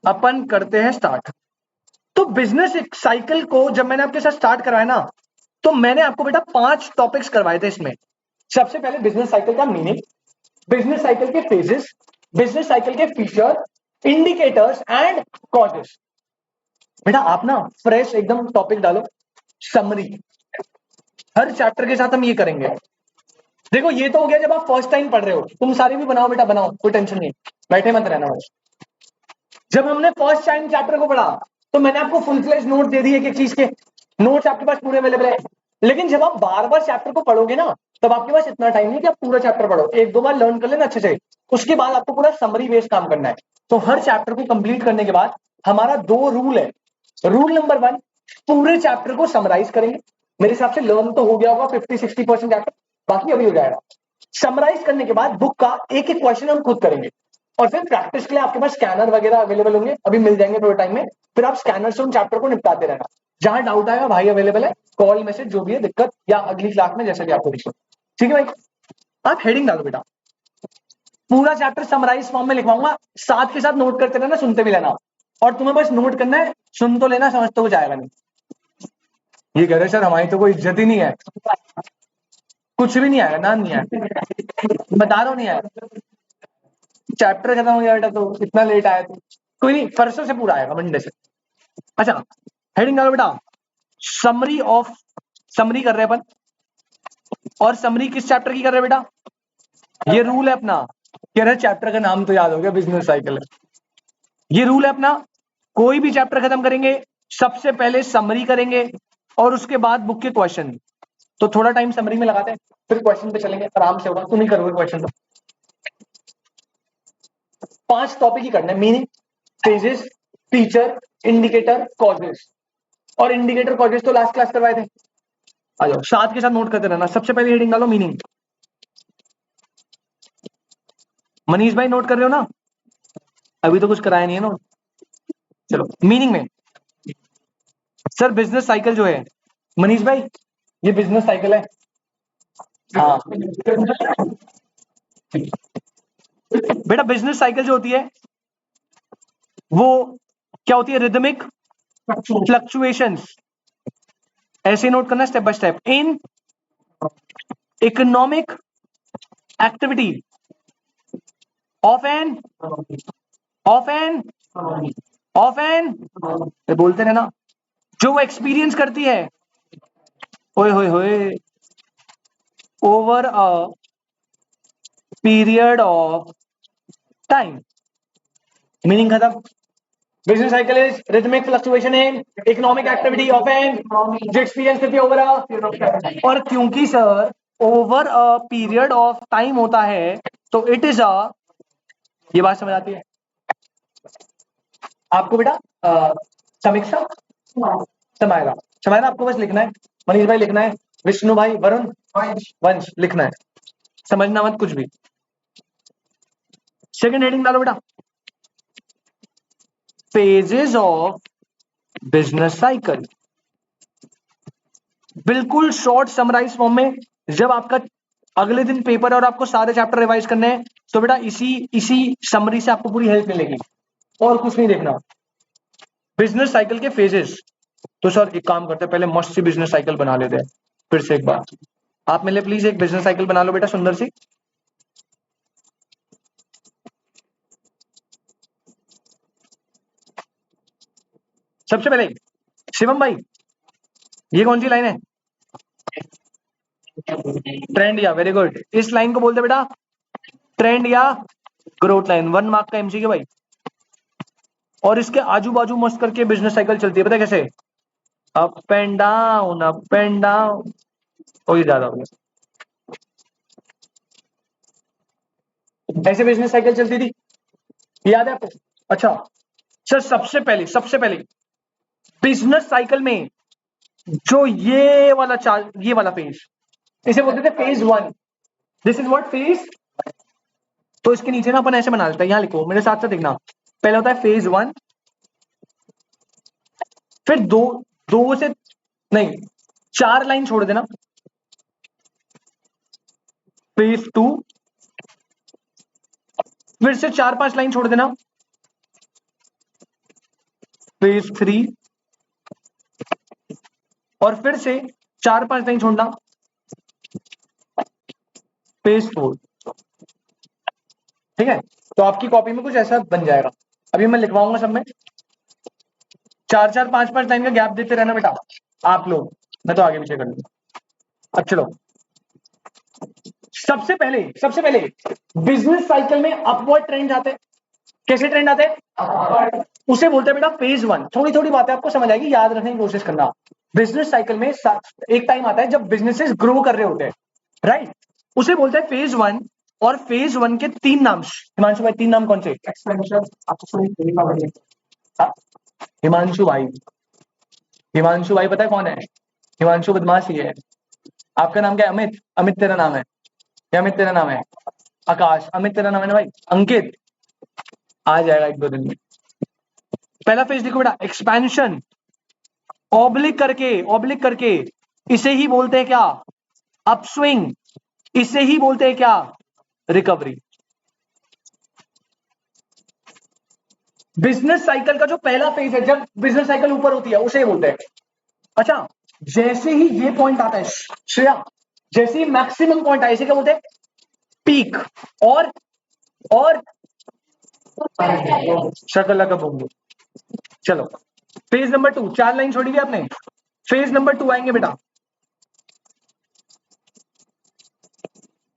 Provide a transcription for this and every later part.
अपन करते हैं स्टार्ट। तो बिजनेस साइकिल को जब मैंने आपके साथ स्टार्ट कराया ना, तो मैंने आपको बेटा 5 टॉपिक्स करवाए थे इसमें। सबसे पहले बिजनेस साइकिल का मीनिंग, बिजनेस साइकिल के फेजेस, बिजनेस साइकिल के फीचर, इंडिकेटर्स एंड कॉजेस। बेटा आप ना फ्रेश एकदम टॉपिक डालो, समरी। हर चैप्टर के साथ हम ये करेंगे। देखो ये तो हो गया जब आप फर्स्ट टाइम पढ़ रहे हो, तुम सारे भी बनाओ बेटा, बनाओ, कोई टेंशन नहीं, बैठे मत रहना बस। जब हमने फर्स्ट टाइम चैप्टर को पढ़ा तो मैंने आपको फुल फ्लेज नोट दे दिए, एक चीज के नोट्स आपके पास पूरे अवेलेबल है। लेकिन जब आप बार बार चैप्टर को पढ़ोगे ना, तब आपके पास इतना टाइम नहीं कि आप पूरा चैप्टर पढ़ो, एक दो बार लर्न कर लेना अच्छे से, उसके बाद आपको पूरा समरी बेस्ड काम करना है। तो हर चैप्टर को कंप्लीट करने के बाद हमारा 2 रूल है। रूल नंबर 1, पूरे चैप्टर को समराइज करेंगे। मेरे हिसाब से लर्न तो हो गया होगा 50-60% चैप्टर, बाकी अभी हो जाएगा। समराइज करने के बाद बुक का एक एक क्वेश्चन हम खुद करेंगे, और फिर प्रैक्टिस के लिए आपके पास स्कैनर वगैरह अवेलेबल होंगे, अभी मिल जाएंगे थोड़े टाइम में। फिर आप स्कैनर से उन चैप्टर को निपटाते रहना। जहां डाउट आएगा भाई अवेलेबल है, कॉल मैसेज जो भी है दिक्कत, या अगली क्लास में जैसे भी आपको दिक्कत। ठीक है भाई, आप हेडिंग डालो बेटा। पूरा चैप्टर समराइज फॉर्म में लिखवाऊंगा, साथ के साथ नोट करते रहना, सुनते भी लेना। और तुम्हें बस नोट करना है, सुन तो लेना, समझ तो कुछ आएगा नहीं। ये कह रहे सर हमारी तो कोई इज्जत ही नहीं है। कुछ भी नहीं आएगा ना, नहीं आएगा, बता रहा हूं, नहीं आएगा। चैप्टर खत्म हो गया बेटा, तो इतना लेट आया तो कोई नहीं, परसों से पूरा आएगा, मंडे से। अच्छा, हेडिंग डालो बेटा, समरी ऑफ, समरी कर रहे हैं अपन। और समरी किस चैप्टर की कर रहे हैं बेटा? ये रूल है अपना, कह रहे चैप्टर का नाम तो याद हो गया, बिजनेस साइकिल है। ये रूल है अपना, कोई भी चैप्टर खत्म करेंगे सबसे पहले समरी करेंगे, और उसके बाद बुक के क्वेश्चन। तो थोड़ा टाइम समरी में लगाते हैं, फिर क्वेश्चन पे चलेंगे, आराम से होगा, तुम ही करोगे क्वेश्चन। 5 टॉपिक ही करना है, meaning, phases, feature, indicator, causes. और इंडिकेटर कॉजेस तो लास्ट क्लास करवाए थे। आ जाओ, साथ के साथ नोट करते रहना। सबसे पहले हेडिंग डालो मीनिंग। मनीष भाई नोट कर रहे हो ना? अभी तो कुछ कराया नहीं है ना। चलो मीनिंग में, सर बिजनेस साइकिल जो है, मनीष भाई ये बिजनेस साइकिल है। हाँ बेटा, बिजनेस साइकिल जो होती है वो क्या होती है? Rhythmic fluctuations. ऐसे नोट करना step by step. In economic activity of an of an of an बोलते रहना, जो वो एक्सपीरियंस करती है, होए होए होए, over a period of time. Meaning खत्म। Business cycle is rhythmic fluctuation in economic activity of an, जो एक्सपीरियंस करती है ओवर अ, और क्योंकि sir over a period of time होता है, तो इट इज अ, ये बात समझ आती है आपको बेटा? समीक्षा समाएगा, समाएगा, आपको बस लिखना है। मनीष भाई लिखना है, विष्णु भाई, वरुण, वंश लिखना है, समझना मत कुछ भी। सेकंड हेडिंग डालो बेटा, फेजेस ऑफ बिजनेस साइकिल। बिल्कुल शॉर्ट समराइज फॉर्म में। जब आपका अगले दिन पेपर है और आपको सारे चैप्टर रिवाइज करने हैं, तो बेटा इसी इसी समरी से आपको पूरी हेल्प मिलेगी, और कुछ नहीं देखना। बिजनेस साइकिल के फेजेस, तो सर एक काम करते हैं, पहले मस्त सी बिजनेस साइकिल बना लेते हैं। फिर से एक बार आप मेरे लिए प्लीज एक बिजनेस साइकिल बना लो बेटा, सुंदर सी। सबसे पहले शिवम भाई, ये कौन सी लाइन है? ट्रेंड या, वेरी गुड। इस लाइन को बोलते बेटा ट्रेंड या ग्रोथ लाइन। 1 मार्क का एमसीक्यू भाई। और इसके आजू बाजू मस्त करके बिजनेस साइकिल चलती है, पता है कैसे? Up and down, up and down. कोई ज्यादा हो गया, ऐसे बिजनेस साइकिल चलती थी, याद है आपको? अच्छा सर, सबसे पहले बिजनेस साइकिल में जो ये वाला चार्ट, ये वाला फेज, इसे बोलते थे phase 1। This is what phase. तो इसके नीचे ना अपन ऐसे बना लेते हैं, यहां लिखो मेरे साथ साथ देखना। पहले होता है फेज 1, फिर दो, दो से नहीं, 4 लाइन छोड़ देना, फेज 2, फिर से 4-5 लाइन छोड़ देना, फेज 3 और फिर से 4-5 नहीं छोड़ना, फेज 4। ठीक है, तो आपकी कॉपी में कुछ ऐसा बन जाएगा। अभी मैं लिखवाऊंगा सब में, 4-4 5-5 लाइन का गैप देते रहना बेटा आप लोग, मैं तो आगे पीछे कर लूंगा। अब चलो, सबसे पहले बिजनेस साइकिल में अपवर्ड ट्रेंड आते हैं। कैसे ट्रेंड आते हैं? उसे बोलते हैं बेटा फेज 1। थोड़ी थोड़ी बातें आपको समझ आएगी, याद रखने की कोशिश करना। बिजनेस साइकिल में एक टाइम आता है जब बिजनेसेस ग्रो कर रहे होते हैं, राइट, उसे बोलते हैं फेज 1। और फेज 1 के 3 नाम, हिमांशु भाई 3 नाम कौन से? एक्सपेंशन, हिमांशु भाई, हिमांशु भाई पता है कौन है? हिमांशु बदमाश ही है। आपका नाम क्या है? अमित, अमित तेरा नाम है या अमित तेरा नाम है? आकाश, अमित तेरा नाम है ना भाई? अंकित, आ जाएगा 1-2 दिन में। पहला फेज देखो बेटा, एक्सपेंशन, ऑब्लिक करके इसे ही बोलते हैं क्या? अपस्विंग। इसे ही बोलते हैं क्या? रिकवरी। बिजनेस साइकिल का जो पहला फेज है, जब बिजनेस साइकिल ऊपर होती है, उसे बोलते हैं। अच्छा, जैसे ही ये पॉइंट आता है श्रेया, जैसे ही मैक्सिमम पॉइंट आए, इसे क्या बोलते हैं? पीक। और शकल का बोंगे। चलो, फेज नंबर 2, 4 लाइन छोड़ी हुई आपने। फेज नंबर 2 आएंगे बेटा,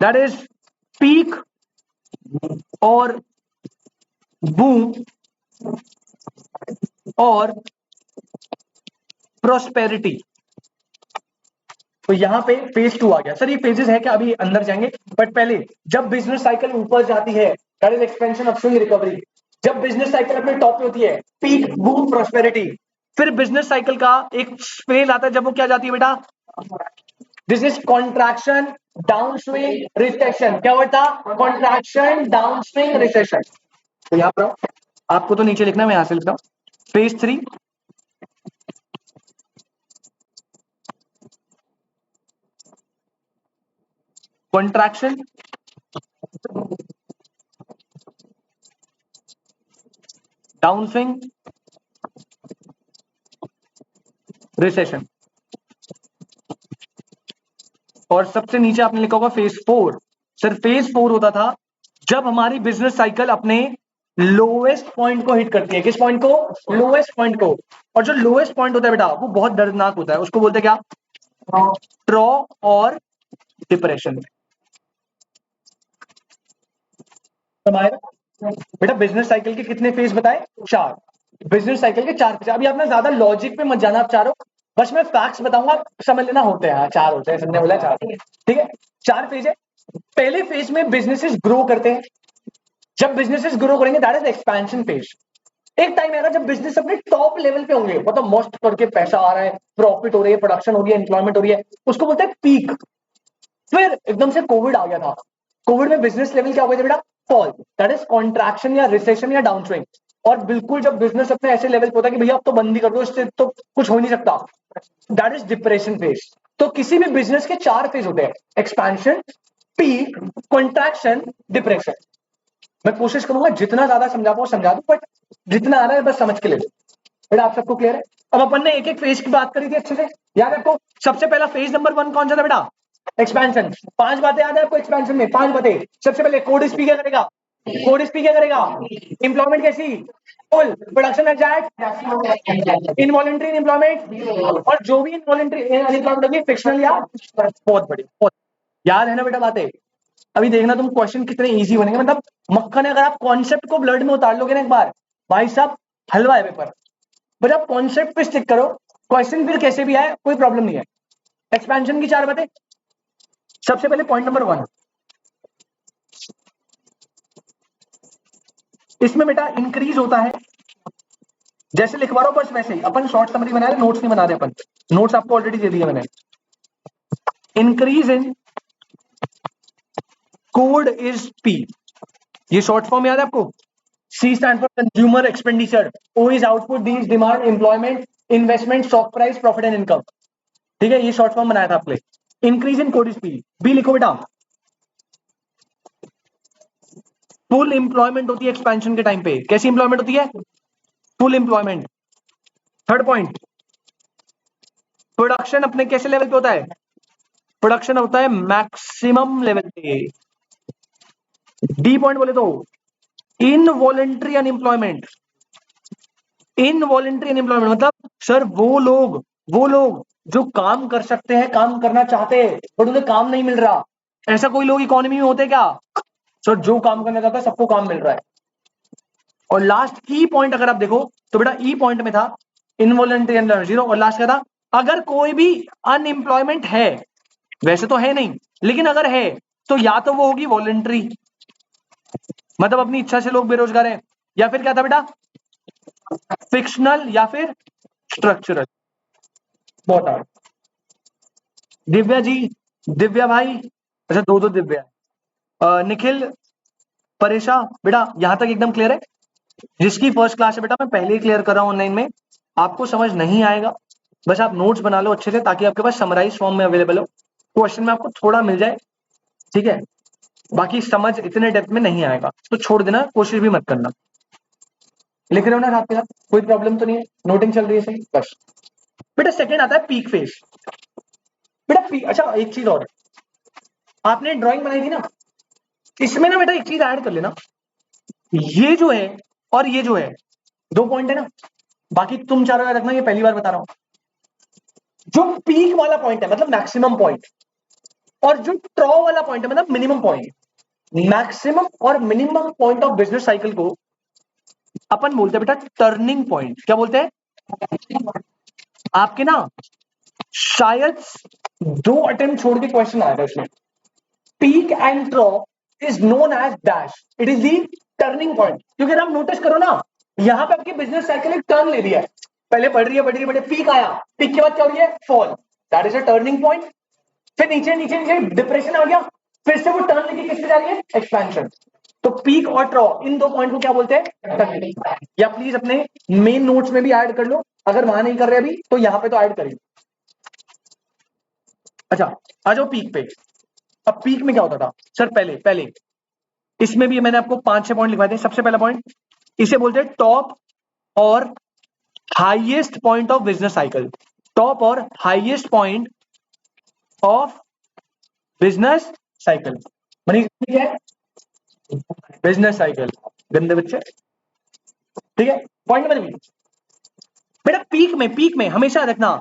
दैट इज पीक और बूम और प्रोस्पेरिटी। तो यहां पे फेज 2 आ गया। सर ये फेजेस है क्या? अभी अंदर जाएंगे, बट पहले जब बिजनेस साइकिल ऊपर जाती है, that is expansion, upswing, recovery. जब बिजनेस साइकिल अपने टॉप पे होती है, पीक, बूम, प्रोस्पेरिटी। फिर बिजनेस साइकिल का एक फेज आता है जब वो क्या जाती है बेटा? This is contraction, down swing, recession. क्या होता? Contraction, down swing, recession. तो यहां पर आपको तो नीचे लिखना है, मैं यहां से लिखता हूं। Phase 3, contraction, down swing, recession. और सबसे नीचे आपने लिखा होगा फेज 4। सर फेज 4 होता था जब हमारी बिजनेस साइकिल अपने लोएस्ट पॉइंट को हिट करती है। किस पॉइंट को? लोएस्ट पॉइंट को। और जो लोएस्ट पॉइंट होता है बेटा, वो बहुत दर्दनाक होता है, उसको बोलते हैं क्या? ट्रॉ और डिप्रेशन। बेटा बिजनेस साइकिल के कितने फेज बताए? 4। बिजनेस साइकिल के 4 फेज। अभी आपने ज्यादा लॉजिक पे मत जाना, आप चारों, बस मैं फैक्ट्स बताऊंगा, समझ लेना। होते हैं 4 होते हैं, सबने बोला 4। ठीक है, 4 फेज है। पहले फेज में बिजनेसेस ग्रो करते हैं। जब बिजनेसेस ग्रो करेंगे, दैट इज एक्सपेंशन फेज। एक टाइम आएगा जब बिजनेस अपने टॉप लेवल पे होंगे, मतलब मस्त करके पैसा आ रहा है, प्रॉफिट हो रही है, प्रोडक्शन हो रही है, एम्प्लॉयमेंट हो रही है, उसको बोलते हैं पीक। फिर एकदम से कोविड आ गया था। कोविड में बिजनेस लेवल क्या हो गया था बेटा? फॉल, दैट इज कॉन्ट्रैक्शन या रिसेशन या डाउन स्विंग। और बिल्कुल जब बिजनेस अपने ऐसे लेवल पे होता है कि भैया अब तो बंद ही कर दो, इससे तो कुछ हो नहीं सकता, दैट इज डिप्रेशन फेज। तो किसी भी बिजनेस के 4 फेज होते हैं, एक्सपेंशन, पीक, कॉन्ट्रैक्शन, डिप्रेशन। मैं कोशिश करूंगा जितना ज्यादा समझा पाऊं समझा दूं, बट जितना आ रहा है बस समझ के ले लो। बेटा आप सबको क्लियर है? अब अपन ने एक एक फेज की बात करी थी अच्छे से, याद है आपको? सबसे पहला फेज नंबर 1 कौन सा था बेटा? एक्सपेंशन। 5 बातें याद है आपको एक्सपेंशन में? 5 बातें। सबसे पहले कोड स्पी क्या करेगा? कोड स्पी क्या करेगा? एम्प्लॉयमेंट कैसी? Full. Production exact, involuntary employment, और जो भी इनवॉलंटरी अनएम्प्लॉयमेंट होगी फिक्शनल या बहुत बड़ी, बहुत। याद है ना बेटा बातें? अभी देखना तुम क्वेश्चन कितने इजी बनेंगे, मतलब मक्खन है। अगर आप कॉन्सेप्ट को ब्लड में उतार लोगे ना एक बार, भाई साहब हलवा है पेपर। बट आप कॉन्सेप्ट पे स्टिक करो, क्वेश्चन फिर कैसे भी आए कोई प्रॉब्लम नहीं है। एक्सपेंशन की 4 बातें। सबसे पहले पॉइंट नंबर 1, इसमें बेटा इंक्रीज होता है, जैसे लिखवा रहा हूं बस वैसे ही। अपन शॉर्ट समरी बना रहे, नोट्स नहीं बना रहे अपन, नोट्स आपको ऑलरेडी दे दिए मैंने। Increase in code is P, ये शॉर्ट फॉर्म याद है आपको? C stand for consumer expenditure, O is output, D is demand, employment, investment, stock price, profit and income. ठीक है, ये शॉर्ट फॉर्म बनाया था आपने। Increase in code is P. B लिखो बेटा, फुल एम्प्लॉयमेंट होती है एक्सपेंशन के टाइम पे। कैसी एम्प्लॉयमेंट होती है? Full employment. Third point, production अपने कैसे लेवल पे होता है? प्रोडक्शन होता है मैक्सिमम लेवल पे। डी पॉइंट बोले तो इनवॉलेंट्री अनएम्प्लॉयमेंट। इनवॉलेंट्री अनएम्प्लॉयमेंट मतलब सर वो लोग जो काम कर सकते हैं, काम करना चाहते हैं, बट उन्हें काम नहीं मिल रहा। ऐसा कोई लोग इकोनॉमी में होते क्या? सर जो काम करना चाहता है सबको काम मिल रहा है। और लास्ट ई पॉइंट अगर आप देखो तो बेटा ई पॉइंट में था इनवॉलेंट्री अनएम्प्लॉयमेंट जीरो, और लास्ट क्या था? अगर कोई भी अनएम्प्लॉयमेंट है, वैसे तो है नहीं, लेकिन अगर है तो या तो वो होगी वॉलेंट्री, मतलब अपनी इच्छा से लोग बेरोजगार हैं, या फिर क्या था बेटा? फिक्शनल या फिर स्ट्रक्चरल। बहुत आगे। दिव्या जी, दिव्या भाई, अच्छा दो दो दिव्या, निखिल, परेशा, बेटा यहां तक एकदम क्लियर है? जिसकी फर्स्ट क्लास है बेटा मैं पहले ही क्लियर कर रहा हूं ऑनलाइन में, आपको समझ नहीं आएगा, बस आप नोट्स बना लो अच्छे से ताकि आपके पास समराइज फॉर्म में अवेलेबल हो, क्वेश्चन में आपको थोड़ा मिल जाए, ठीक है? बाकी समझ इतने डेप्थ में नहीं आएगा तो छोड़ देना, कोशिश भी मत करना। लिख रहे हो ना साथ के साथ? कोई प्रॉब्लम तो नहीं है? नोटिंग चल रही है सही? बस बेटा सेकंड आता है पीक फेज। बेटा अच्छा एक चीज और है, आपने ड्राइंग बनाई थी ना, इसमें ना बेटा एक चीज ऐड कर लेना, ये जो है और ये जो है, दो पॉइंट है ना, बाकी तुम चारों याद रखना, ये पहली बार बता रहा हूं। जो पीक वाला पॉइंट है मतलब मैक्सिमम पॉइंट, और जो ट्रॉ वाला पॉइंट है मतलब मिनिमम पॉइंट, मैक्सिमम और minimum point of business cycle को अपन बोलते हैं बेटा टर्निंग पॉइंट। क्या बोलते हैं? आपके ना शायद दो अटेम्प्ट छोड़ के क्वेश्चन आया था इसमें। Peak and trough is known as dash, it is the turning point. क्योंकि अगर आप नोटिस करो ना, यहां पे आपकी बिजनेस साइकिल एक टर्न ले रही है, पहले बढ़ रही है बढ़ रही है बढ़ रही है, पीक आया, पीक के बाद क्या हो रही है? Fall, that is a turning point. फिर नीचे नीचे नीचे डिप्रेशन आ गया, फिर से वो टर्न लेके किससे जा रही है? एक्सपेंशन। तो पीक और ट्रॉ इन दो पॉइंट को क्या बोलते हैं? टर्निंग। या प्लीज अपने मेन नोट्स में भी ऐड कर लो, अगर वहां नहीं कर रहे अभी तो यहां पे तो ऐड करिए। अच्छा आ जाओ पीक पे। अब पीक में क्या होता था सर? पहले पहले इसमें भी मैंने आपको 5-6 पॉइंट लिखवाए थे। सबसे पहला पॉइंट, इसे बोलते हैं टॉप और highest point of business cycle. Top और highest point of business cycle money क्या है? Business cycle. गंदे बच्चे, ठीक है? पॉइंट नंबर बी, बेटा पीक में हमेशा रखना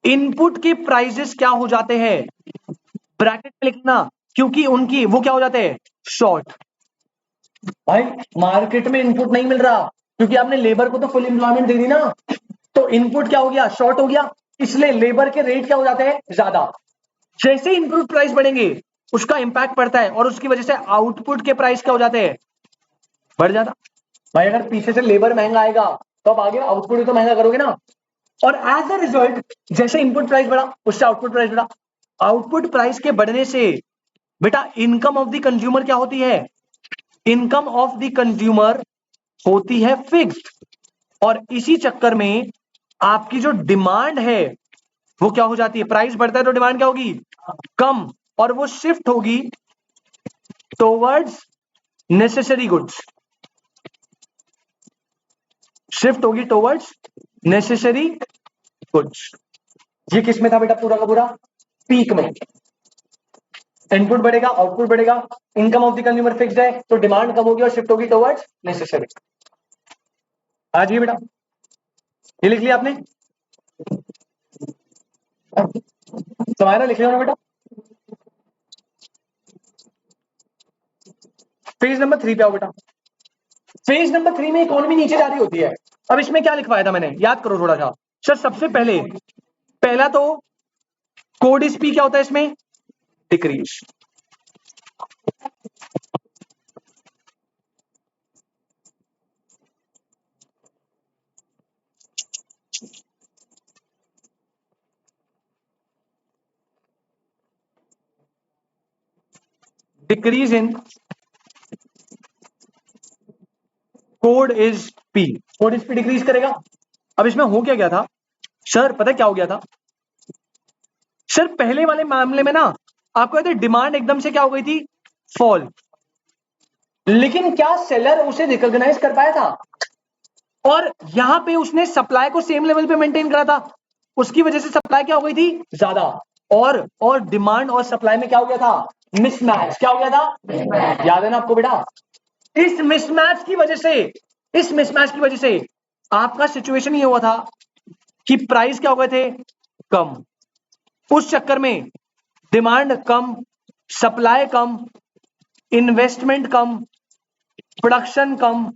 इनपुट के प्राइसेस क्या हो जाते हैं? ब्रैकेट में लिखना, क्योंकि उनकी वो क्या हो जाते हैं? शॉर्ट। भाई मार्केट में इनपुट नहीं मिल रहा, क्योंकि आपने लेबर को तो फुल एम्प्लॉयमेंट दे दी ना, तो इनपुट क्या हो गया? शॉर्ट हो गया, इसलिए लेबर के रेट क्या हो जाते हैं? ज्यादा। जैसे इनपुट प्राइस बढ़ेंगे उसका इंपैक्ट पड़ता है, और उसकी वजह से आउटपुट के प्राइस क्या हो जाते हैं? बढ़ जाता। भाई अगर पीछे से लेबर महंगा आएगा तो आप आगे आउटपुट भी तो महंगा करोगे ना, और एज अ रिजल्ट जैसे इनपुट प्राइस बढ़ा उससे आउटपुट प्राइस बढ़ा। आउटपुट प्राइस के बढ़ने से बेटा इनकम ऑफ द कंज्यूमर क्या होती है? इनकम ऑफ द कंज्यूमर होती है फिक्स्ड, और इसी चक्कर में आपकी जो डिमांड है वो क्या हो जाती है? प्राइस बढ़ता है तो डिमांड क्या होगी? कम, और वो शिफ्ट होगी टुवर्ड्स नेसेसरी गुड्स, शिफ्ट होगी टुवर्ड्स नेसेसरी गुड्स। ये किस में था बेटा पूरा का पूरा? पीक में। इनपुट बढ़ेगा आउटपुट बढ़ेगा, income of the consumer fixed है तो डिमांड कम होगी और शिफ्ट होगी टुवर्ड्स नेसेसरी। आ जाइए बेटा, ये लिख लिया आपने? तुम्हारा लिख लिया ना बेटा? फेज नंबर 3 पे आओ बेटा। फेज नंबर 3 में इकोनॉमी नीचे जा रही होती है। अब इसमें क्या लिखवाया था मैंने, याद करो थोड़ा सा। सर सबसे पहले पहला तो कोड स्पी क्या होता है इसमें? Decrease. Decrease in code is P. Code is P decrease करेगा। अब इसमें हो क्या गया था सर? पता है क्या हो गया था सर? पहले वाले मामले में ना आपको याद है डिमांड एकदम से क्या हो गई थी? फॉल। लेकिन क्या सेलर उसे रिकॉग्नाइज कर पाया था? और यहां पे उसने सप्लाई को सेम लेवल पे मेंटेन करा था, उसकी वजह से सप्लाई क्या हो गई थी, ज्यादा, और डिमांड और सप्लाई में क्या हो गया था, मिसमैच। क्या हो गया था, याद है ना आपको बेटा। इस मिसमैच की वजह से, इस मिसमैच की वजह से आपका सिचुएशन ये हुआ था कि प्राइस क्या हो गए थे, कम। उस चक्कर में डिमांड कम, सप्लाई कम, इन्वेस्टमेंट कम, प्रोडक्शन कम,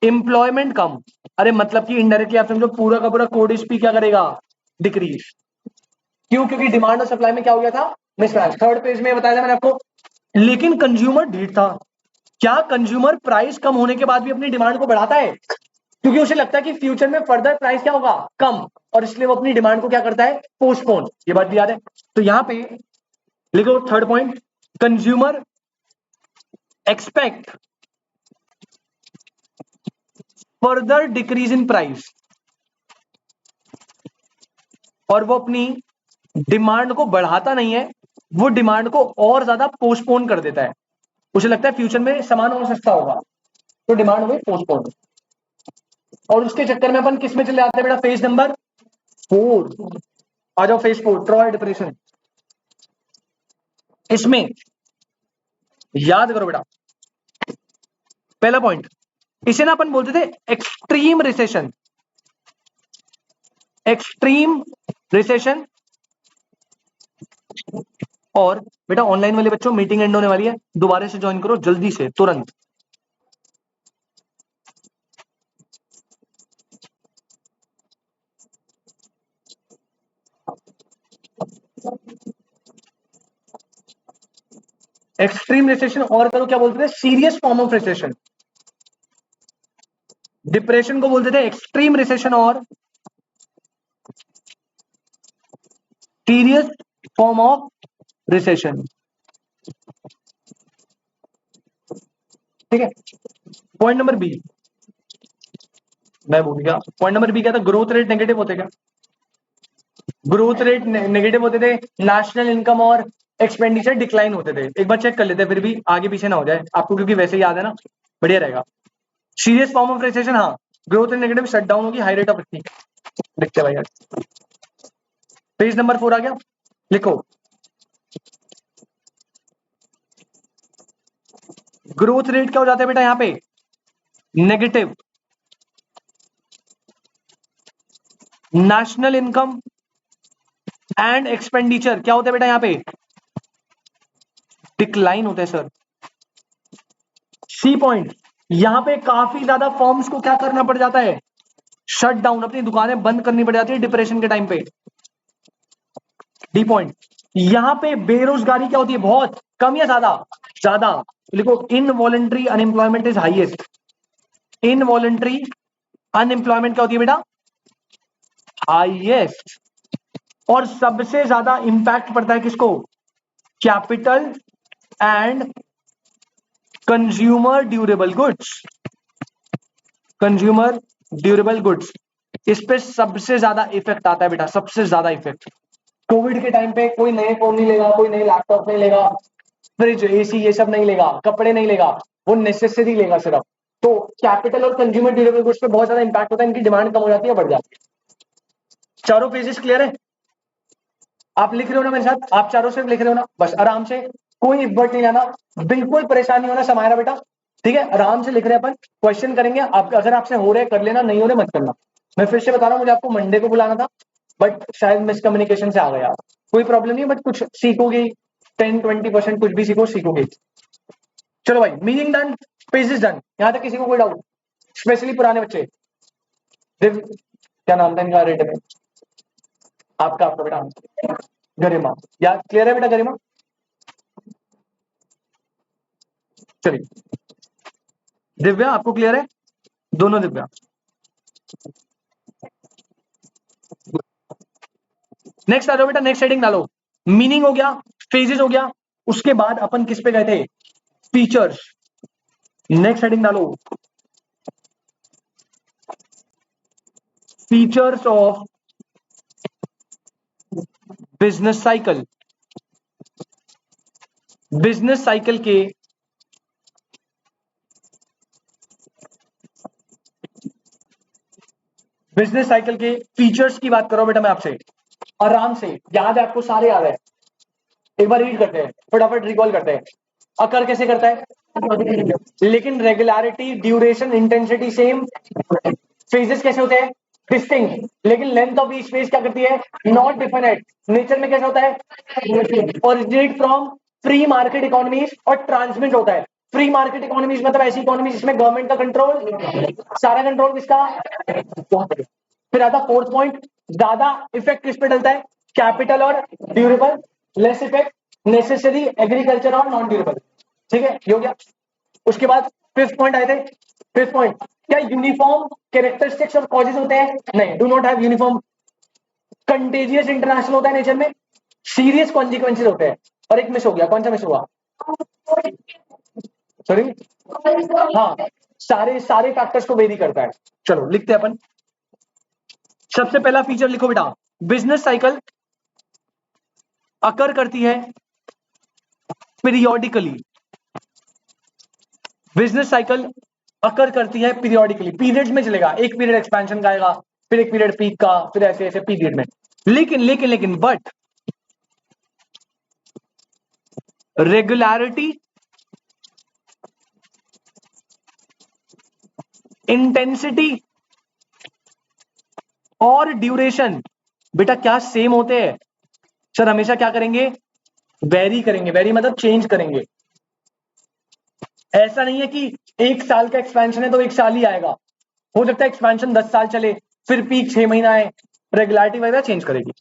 एम्प्लॉयमेंट कम। अरे मतलब कि इनडायरेक्टली आप समझो पूरा का पूरा कोड स्पी क्या करेगा, डिक्रीज। क्यों, क्योंकि डिमांड और सप्लाई में क्या हो गया था, मिसमैच। थर्ड पेज में बताया था मैंने आपको। लेकिन कंज्यूमर ढीठ था। क्या कंज्यूमर प्राइस कम होने के बाद भी अपनी डिमांड को बढ़ाता है, क्योंकि उसे लगता है कि फ्यूचर में फर्दर प्राइस क्या होगा, कम, और इसलिए वो अपनी डिमांड को क्या करता है, पोस्टपोन। ये बात भी याद है। तो यहां पे लिखो third point, consumer expect further decrease in price, और वो अपनी डिमांड को बढ़ाता नहीं है, वो डिमांड को और ज्यादा पोस्टपोन कर देता है। उसे लगता है फ्यूचर में सामान और सस्ता होगा, तो डिमांड हुई पोस्टपोन। और उसके चक्कर में अपन किस में चले जाते हैं बेटा, फेज नंबर 4। आ जाओ फेज 4, ट्रॉय डिप्रेशन। इसमें याद करो बेटा, पहला पॉइंट, इसे ना अपन बोलते थे एक्सट्रीम रिसेशन। Extreme recession. और बेटा ऑनलाइन वाले बच्चों, मीटिंग एंड होने वाली है, दोबारा से ज्वाइन करो जल्दी से, तुरंत। एक्सट्रीम रिसेशन, और करो क्या बोलते थे, serious form of recession. Depression को बोलते थे एक्सट्रीम रिसेशन और सीरियस फॉर्म ऑफ रिसेशन। ठीक है। पॉइंट नंबर बी, मैं भूल गया, पॉइंट नंबर बी क्या था, ग्रोथ रेट नेगेटिव होते क्या, ग्रोथ रेट नेगेटिव होते थे, नेशनल इनकम और एक्सपेंडिचर डिक्लाइन होते थे। एक बार चेक कर लेते हैं, फिर भी आगे पीछे ना हो जाए आपको, क्योंकि वैसे ही याद है ना, बढ़िया रहेगा। सीरियस फॉर्म ऑफ रिसेशन, हाँ, growth rate negative, shut down होगी, हाई रेट ऑफ इक्विटी। लिखते भाई यार, पेज नंबर 4 आ गया, लिखो। ग्रोथ रेट क्या हो जाता है बेटा यहां पे, negative. National income and expenditure क्या होता है बेटा यहां पे, डिक्लाइन होता है सर। सी पॉइंट, यहां पे काफी ज्यादा फर्म्स को क्या करना पड़ जाता है, शट डाउन, अपनी दुकानें बंद करनी पड़ जाती है डिप्रेशन के टाइम पे। डी पॉइंट, यहां पे बेरोजगारी क्या होती है, बहुत कम या ज्यादा, ज्यादा। लिखो involuntary unemployment is highest. Involuntary unemployment क्या होती है बेटा, हाईएस्ट। और सबसे ज्यादा इंपैक्ट पड़ता है किसको, capital and consumer durable goods. Consumer durable goods, इस पे सबसे ज्यादा इफेक्ट आता है बेटा, सबसे ज्यादा इफेक्ट। कोविड के टाइम पे कोई नए फोन नहीं लेगा, कोई नए लैपटॉप नहीं लेगा, फ्रिज एसी ये सब नहीं लेगा, कपड़े नहीं लेगा, वो नेसेसरी लेगा सिर्फ। तो कैपिटल और कंज्यूमर ड्यूरेबल गुड्स पे बहुत ज्यादा इंपैक्ट होता है, इनकी डिमांड कम हो जाती है, बढ़ जाती है। चारों पेजेस क्लियर है, आप लिख रहे हो ना मेरे साथ, आप चारों से लिख रहे हो ना, बस आराम से, कोई इफर्ट नहीं लाना, बिल्कुल परेशान नहीं होना समायरा बेटा। ठीक है, आराम से लिख रहे हैं अपन, क्वेश्चन करेंगे, आप अगर आपसे हो रहे कर लेना, नहीं हो रहे मत करना। मैं फिर से बता रहा हूँ, मुझे आपको मंडे को बुलाना था, बट शायद मिसकम्युनिकेशन से आ गया। कोई प्रॉब्लम नहीं, बट कुछ सीखोगे, 10-20% कुछ भी सीखोगे। चलो भाई, मीनिंग डन, पेजेस डन, यहां तक किसी को कोई डाउट, स्पेशली पुराने बच्चे। क्या नाम था इनका रेट में, आपका बेटा गरिमा, याद क्लियर है बेटा गरिमा। चलिए दिव्या, आपको क्लियर है, दोनों दिव्या। नेक्स्ट आ जाओ बेटा, नेक्स्ट हेडिंग डालो। मीनिंग हो गया, फेजेस हो गया, उसके बाद अपन किस पे गए थे, फीचर्स। नेक्स्ट हेडिंग डालो, features of business cycle. Business cycle के बिजनेस साइकिल के फीचर्स की बात करो बेटा मैं आपसे, आराम से याद है आपको, सारे याद है, एक बार रीड करते हैं, फटाफट रिकॉल करते हैं। अकर कैसे करता है, लेकिन regularity, duration, intensity same. Phases कैसे होते हैं, डिस्टिंक्ट, लेकिन लेंथ ऑफ ईच फेज क्या करती है, नॉट डिफिनाइट। नेचर में कैसा होता है, originate from free market economies और ट्रांसमिट होता है। फ्री मार्केट इकोनॉमीज मतलब ऐसी इकोनॉमी जिसमें गवर्नमेंट का कंट्रोल, सारा कंट्रोल किसका, फिर आता फोर्थ पॉइंट, ज्यादा इफेक्ट किस पे डलता है, कैपिटल और durable, less effect necessary, agriculture और नॉन ड्यूरेबल। ठीक है, ये हो गया। उसके बाद फिफ्थ पॉइंट आए थे, फिफ्थ पॉइंट, क्या यूनिफॉर्म कैरेक्टरिस्टिक्स और कॉजेज होते हैं, नहीं, do not have uniform. Contagious international होता है नेचर में, सीरियस कॉन्सिक्वेंसेज होते हैं। और एक मिस हो गया, कौन सा मिस हुआ, सॉरी, हाँ, सारे सारे फैक्टर्स को वेरी करता है। चलो लिखते हैं अपन। सबसे पहला फीचर लिखो बेटा, बिजनेस साइकिल अकर करती है पीरियोडिकली। बिजनेस साइकिल अकर करती है पीरियोडिकली, पीरियड्स में चलेगा, एक पीरियड एक्सपेंशन का आएगा, फिर एक पीरियड पीक का, फिर ऐसे ऐसे पीरियड में। लेकिन लेकिन लेकिन बट रेगुलरिटी, इंटेंसिटी और ड्यूरेशन बेटा क्या सेम होते हैं, सर हमेशा क्या करेंगे, वेरी करेंगे। वेरी मतलब चेंज करेंगे। ऐसा नहीं है कि एक साल का एक्सपेंशन है तो एक साल ही आएगा, हो सकता है एक्सपेंशन 10 साल चले, फिर पीक 6 महीना आए, रेगुलरिटी वगैरह चेंज करेगी।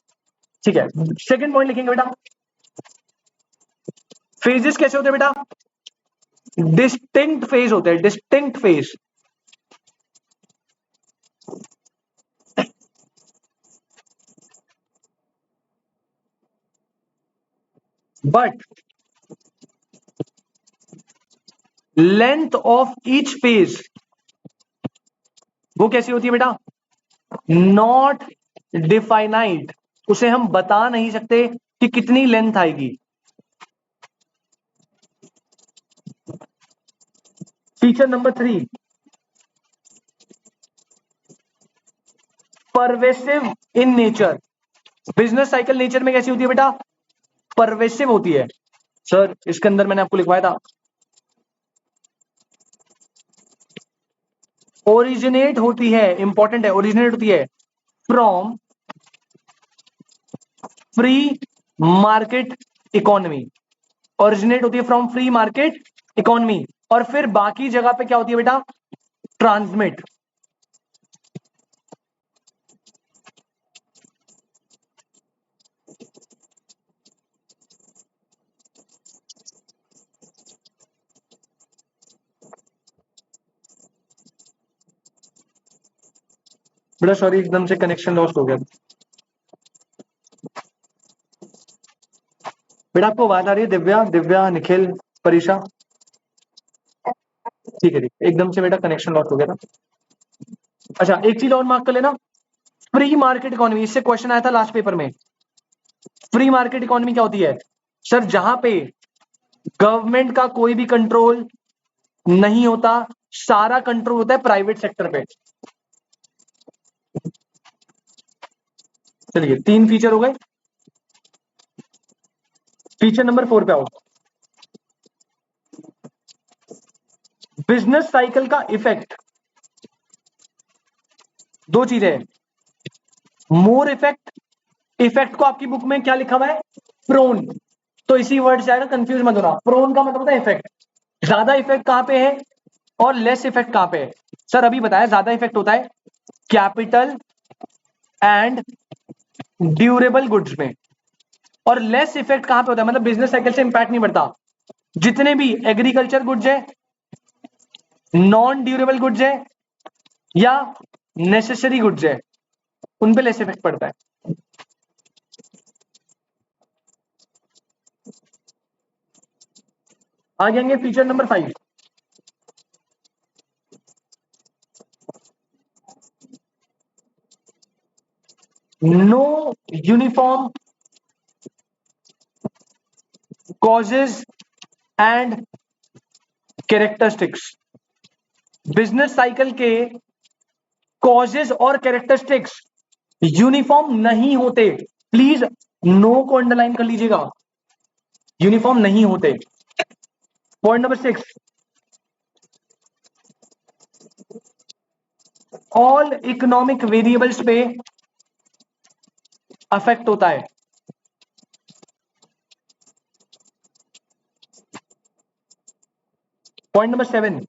ठीक है, सेकंड पॉइंट लिखेंगे बेटा, फेजेस कैसे होते हैं बेटा, डिस्टिंक्ट फेज होते हैं, distinct phase. But length of each phase वो कैसी होती है बेटा, नॉट डिफाइनाइट, उसे हम बता नहीं सकते कि कितनी लेंथ आएगी। Feature number 3, pervasive in nature. Business cycle nature में कैसी होती है बेटा, परवेसिव होती है। सर इसके अंदर मैंने आपको लिखवाया था, ओरिजिनेट होती है, इंपॉर्टेंट है, ओरिजिनेट होती है from free market economy, originate होती है फ्रॉम फ्री मार्केट इकोनॉमी, और फिर बाकी जगह पे क्या होती है बेटा, ट्रांसमिट। बेटा सॉरी एकदम से कनेक्शन लॉस्ट हो गया। बेटा आपको आवाज आ रही है, दिव्या, दिव्या, निखिल, परीक्षा, ठीक है, ठीक, एकदम से बेटा कनेक्शन लॉस्ट हो गया था। अच्छा एक चीज और मार्क कर लेना, फ्री मार्केट इकोनॉमी, इससे क्वेश्चन आया था लास्ट पेपर में। फ्री मार्केट इकोनॉमी क्या होती है, सर जहां पे गवर्नमेंट का कोई भी कंट्रोल नहीं होता, सारा कंट्रोल होता है प्राइवेट सेक्टर पे। चलिए 3 फीचर हो गए, फीचर नंबर 4 पे आओ। बिजनेस साइकिल का इफेक्ट, दो चीजें, मोर इफेक्ट, इफेक्ट को आपकी बुक में क्या लिखा हुआ है, प्रोन, तो इसी वर्ड से आएगा, कंफ्यूज मत होना। प्रोन का मतलब होता है इफेक्ट, ज्यादा इफेक्ट कहां पे है और लेस इफेक्ट कहां पे है। सर अभी बताया, ज्यादा इफेक्ट होता है कैपिटल एंड ड्यूरेबल गुड्स में, और लेस इफेक्ट कहां पे होता है, मतलब बिजनेस साइकिल से इंपैक्ट नहीं पड़ता, जितने भी एग्रीकल्चर गुड्स है, नॉन ड्यूरेबल गुड्स है, या नेसेसरी गुड्स है, उन पे लेस इफेक्ट पड़ता है। आगे आएंगे feature number 5, no uniform causes and characteristics. Business cycle के कॉजेज और कैरेक्टरिस्टिक्स यूनिफॉर्म नहीं होते। प्लीज नो को अंडरलाइन कर लीजिएगा, यूनिफॉर्म नहीं होते। Point number 6, all economic variables पे अफेक्ट होता है। Point number 7,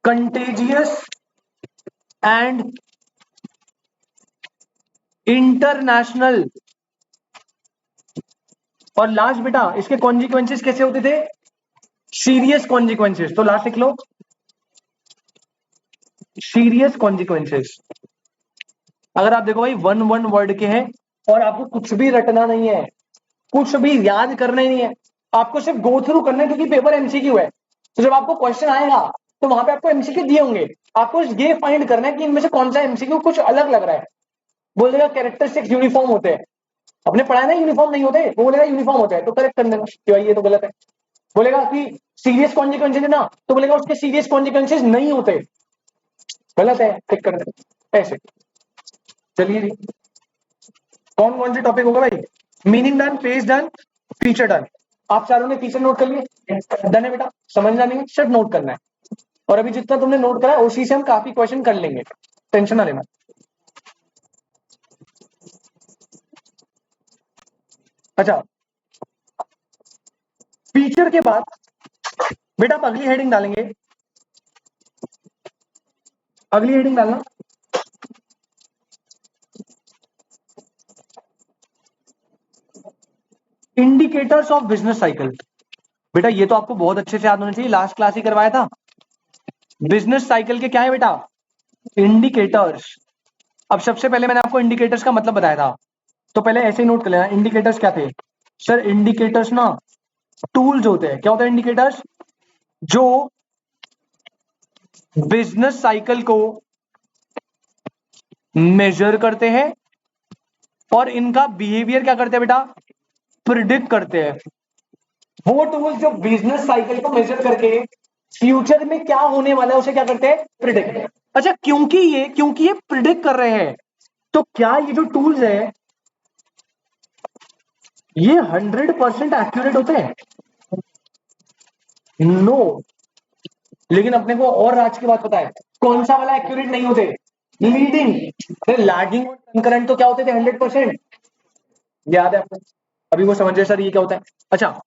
contagious and international. और लास्ट बेटा इसके कॉन्सिक्वेंसेस कैसे होते थे? Serious consequences. तो लास्ट लिख लो, सीरियस कॉन्सिक्वेंसेस। अगर आप देखो भाई वन वन वर्ड के हैं और आपको कुछ भी रटना नहीं है, कुछ भी याद करना ही नहीं है, आपको सिर्फ गो थ्रू करना है, क्योंकि पेपर एमसीक्यू है। तो जब आपको क्वेश्चन आएगा तो वहां पे आपको एमसीक्यू दिए होंगे, आपको ये फाइंड करना है कि इनमें से कौन सा एमसीक्यू कुछ अलग लग रहा है। बोलेगा कैरेक्टरिस्टिक्स यूनिफॉर्म होते हैं, अपने पढ़ा है ना यूनिफॉर्म नहीं होते, वो बोलेगा यूनिफॉर्म होते हैं, तो करेक्ट कर देना कि भाई ये तो गलत है। बोलेगा कि सीरियस कॉन्सिक्वेंसेज है ना, तो बोलेगा उसके सीरियस कॉन्सिक्वेंसेज नहीं होते, गलत है, टिक कर देना ऐसे। चलिए जी, कौन कौन से टॉपिक होगा भाई? Meaning done, face done, feature done. आप चारों ने फीचर नोट कर लिए? डन है बेटा, समझना नहीं है, सिर्फ नोट करना है। और अभी जितना तुमने नोट करा है उसी से हम काफी क्वेश्चन कर लेंगे, टेंशन ना लेना। अच्छा, फीचर के बाद बेटा आप अगली हेडिंग डालेंगे, अगली हेडिंग डालना इंडिकेटर्स ऑफ बिजनेस साइकिल। बेटा ये तो आपको बहुत अच्छे से याद होना चाहिए, लास्ट क्लास ही करवाया था। बिजनेस साइकिल के क्या है बेटा? इंडिकेटर्स। अब सबसे पहले मैंने आपको इंडिकेटर्स का मतलब बताया था, तो पहले ऐसे ही नोट कर लेना इंडिकेटर्स क्या थे। सर इंडिकेटर्स ना टूल्स होते हैं। क्या होता है इंडिकेटर्स? जो बिजनेस साइकिल को मेजर करते हैं और इनका बिहेवियर क्या करते हैं बेटा? प्रिडिक्ट करते हैं। वो टूल्स जो बिजनेस साइकिल को मेजर करके फ्यूचर में क्या होने वाला है उसे क्या करते हैं? प्रिडिक्ट। अच्छा, क्योंकि ये प्रिडिक्ट कर रहे हैं, तो क्या ये जो टूल्स है ये 100% एक्यूरेट होते हैं? नो। लेकिन अपने को और राज की बात पता है, कौन सा वाला एक्यूरेट नहीं होते? लीडिंग। लैगिंग और कंकरेंट तो क्या होते थे? 100%। याद है आपको? अभी वो समझे सर ये क्या होता है? अच्छा,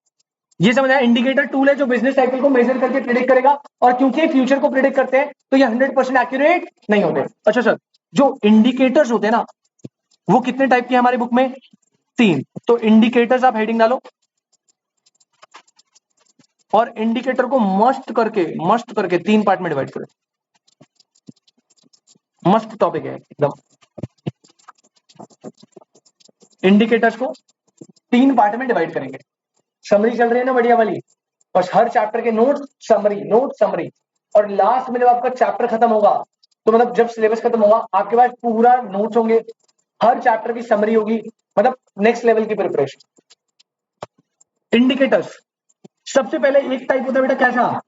ये समझ आया, इंडिकेटर टूल है जो बिजनेस साइकिल को मेजर करके प्रिडिक्ट करेगा, और क्योंकि फ्यूचर को प्रिडिक्ट करते हैं तो ये 100% एक्यूरेट नहीं होते। अच्छा सर, जो इंडिकेटर्स होते हैं ना वो कितने टाइप के हमारे बुक में? 3। तो इंडिकेटर्स आप हेडिंग डालो, और इंडिकेटर को मस्त करके 3 पार्ट में डिवाइड करो। मस्त टॉपिक है एकदम। इंडिकेटर्स को 3 पार्ट में डिवाइड करेंगे। समरी चल रही है ना बढ़िया वाली, बस हर चैप्टर के नोट समरी, और लास्ट में जब आपका चैप्टर खत्म होगा, तो मतलब जब सिलेबस खत्म होगा आपके पास पूरा नोट्स होंगे, हर चैप्टर की समरी होगी, मतलब नेक्स्ट लेवल की प्रिपरेशन। इंडिकेटर्स सबसे पहले एक टाइप होता है बेटा, कैसा?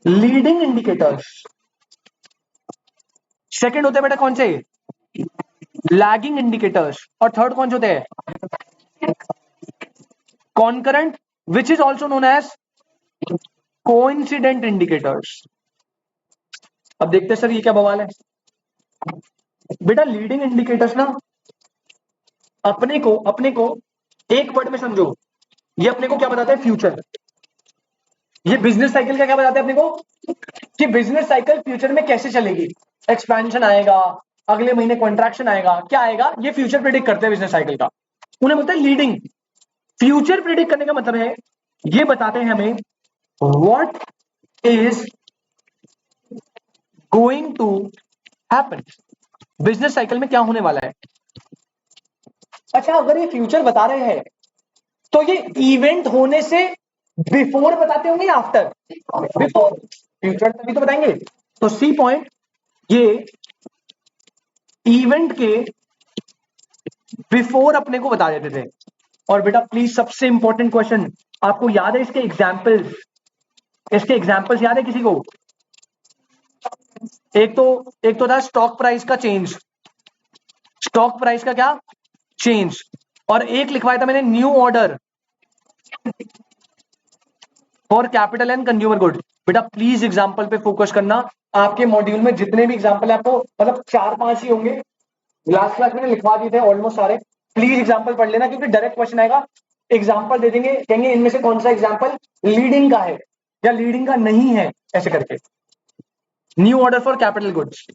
Leading indicators. सेकंड होते हैं बेटा कौन से? Lagging indicators. और थर्ड कौन से होते हैं? Concurrent, which is also known as coincident indicators. अब देखते हैं सर ये क्या बवाल है। बेटा लीडिंग इंडिकेटर्स ना अपने को एक वर्ड में समझो, ये अपने को क्या बताता है? फ्यूचर। ये बिजनेस साइकिल का क्या बताता है अपने को? कि बिजनेस साइकिल फ्यूचर में कैसे चलेगी, एक्सपेंशन आएगा, अगले महीने कॉन्ट्रैक्शन आएगा, क्या आएगा, ये फ्यूचर प्रिडिक्ट करते हैं बिजनेस साइकिल का, उन्हें बोलते हैं लीडिंग। फ्यूचर प्रिडिक्ट करने का मतलब है ये बताते हैं हमें what is going to happen, business cycle में क्या होने वाला है। अच्छा, अगर ये फ्यूचर बता रहे हैं तो ये इवेंट होने से बिफोर बताते होंगे या आफ्टर? बिफोर। फ्यूचर तभी तो बताएंगे। तो सी पॉइंट, ये इवेंट के बिफोर अपने को बता देते थे। और बेटा प्लीज सबसे इंपॉर्टेंट क्वेश्चन, आपको याद है इसके एग्जाम्पल्स? इसके एग्जाम्पल्स याद है किसी को? एक तो था स्टॉक प्राइस का चेंज, स्टॉक प्राइस का क्या चेंज, और एक लिखवाया था मैंने new order for capital and consumer good. बेटा प्लीज एग्जांपल पे फोकस करना। आपके मॉड्यूल में जितने भी एग्जांपल है आपको मतलब 4-5 ही होंगे, लास्ट क्लास मैंने लिखवा दिए थे ऑलमोस्ट सारे। प्लीज एग्जांपल पढ़ लेना क्योंकि डायरेक्ट क्वेश्चन आएगा, एग्जांपल दे देंगे, कहेंगे इनमें से कौन सा एग्जांपल लीडिंग का है या लीडिंग का नहीं है, ऐसे करके। New order for capital goods,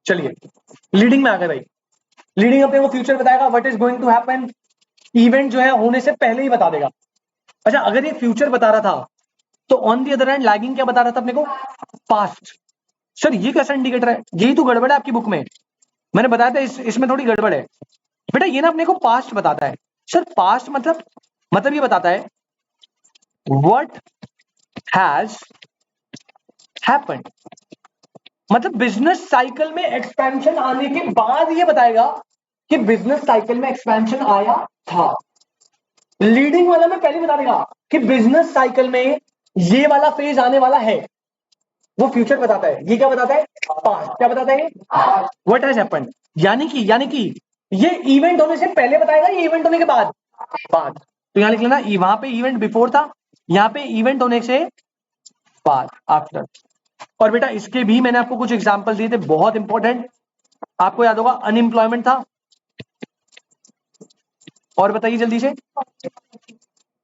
चलिए लीडिंग में आ गए भाई। लीडिंग अपने को फ्यूचर बताएगा, what is going to happen, event जो है होने से पहले ही बता देगा। अच्छा अगर ये फ्यूचर बता रहा था तो on the other hand lagging क्या बता रहा था अपने को, पास्ट। सर ये कैसा इंडिकेटर है, यही तो गड़बड़ है आपकी बुक में, मैंने बताया था इसमें थोड़ी गड़बड़ है। बेटा ये ना अपने को पास्ट बताता है। सर पास्ट मतलब ये बताता है व्हाट हैज हैपेंड, मतलब बिजनेस साइकिल में एक्सपेंशन आने के बाद ये बताएगा कि बिजनेस साइकिल में एक्सपेंशन आया था। लीडिंग वाला में पहले बता देगा कि बिजनेस साइकिल में ये वाला फेज आने वाला है, वो फ्यूचर बताता है। ये क्या बताता है, पास्ट। क्या बताता है, व्हाट हैज हैपेंड, यानी कि ये इवेंट होने से पहले बताएगा, ये इवेंट होने के बाद बाद। तो यहां लिख लेना, वहां पे इवेंट बिफोर था, यहां पे इवेंट होने से बाद, आफ्टर। और बेटा इसके भी मैंने आपको कुछ एग्जांपल दिए थे बहुत इंपॉर्टेंट, आपको याद होगा अनएम्प्लॉयमेंट था, और बताइए जल्दी से,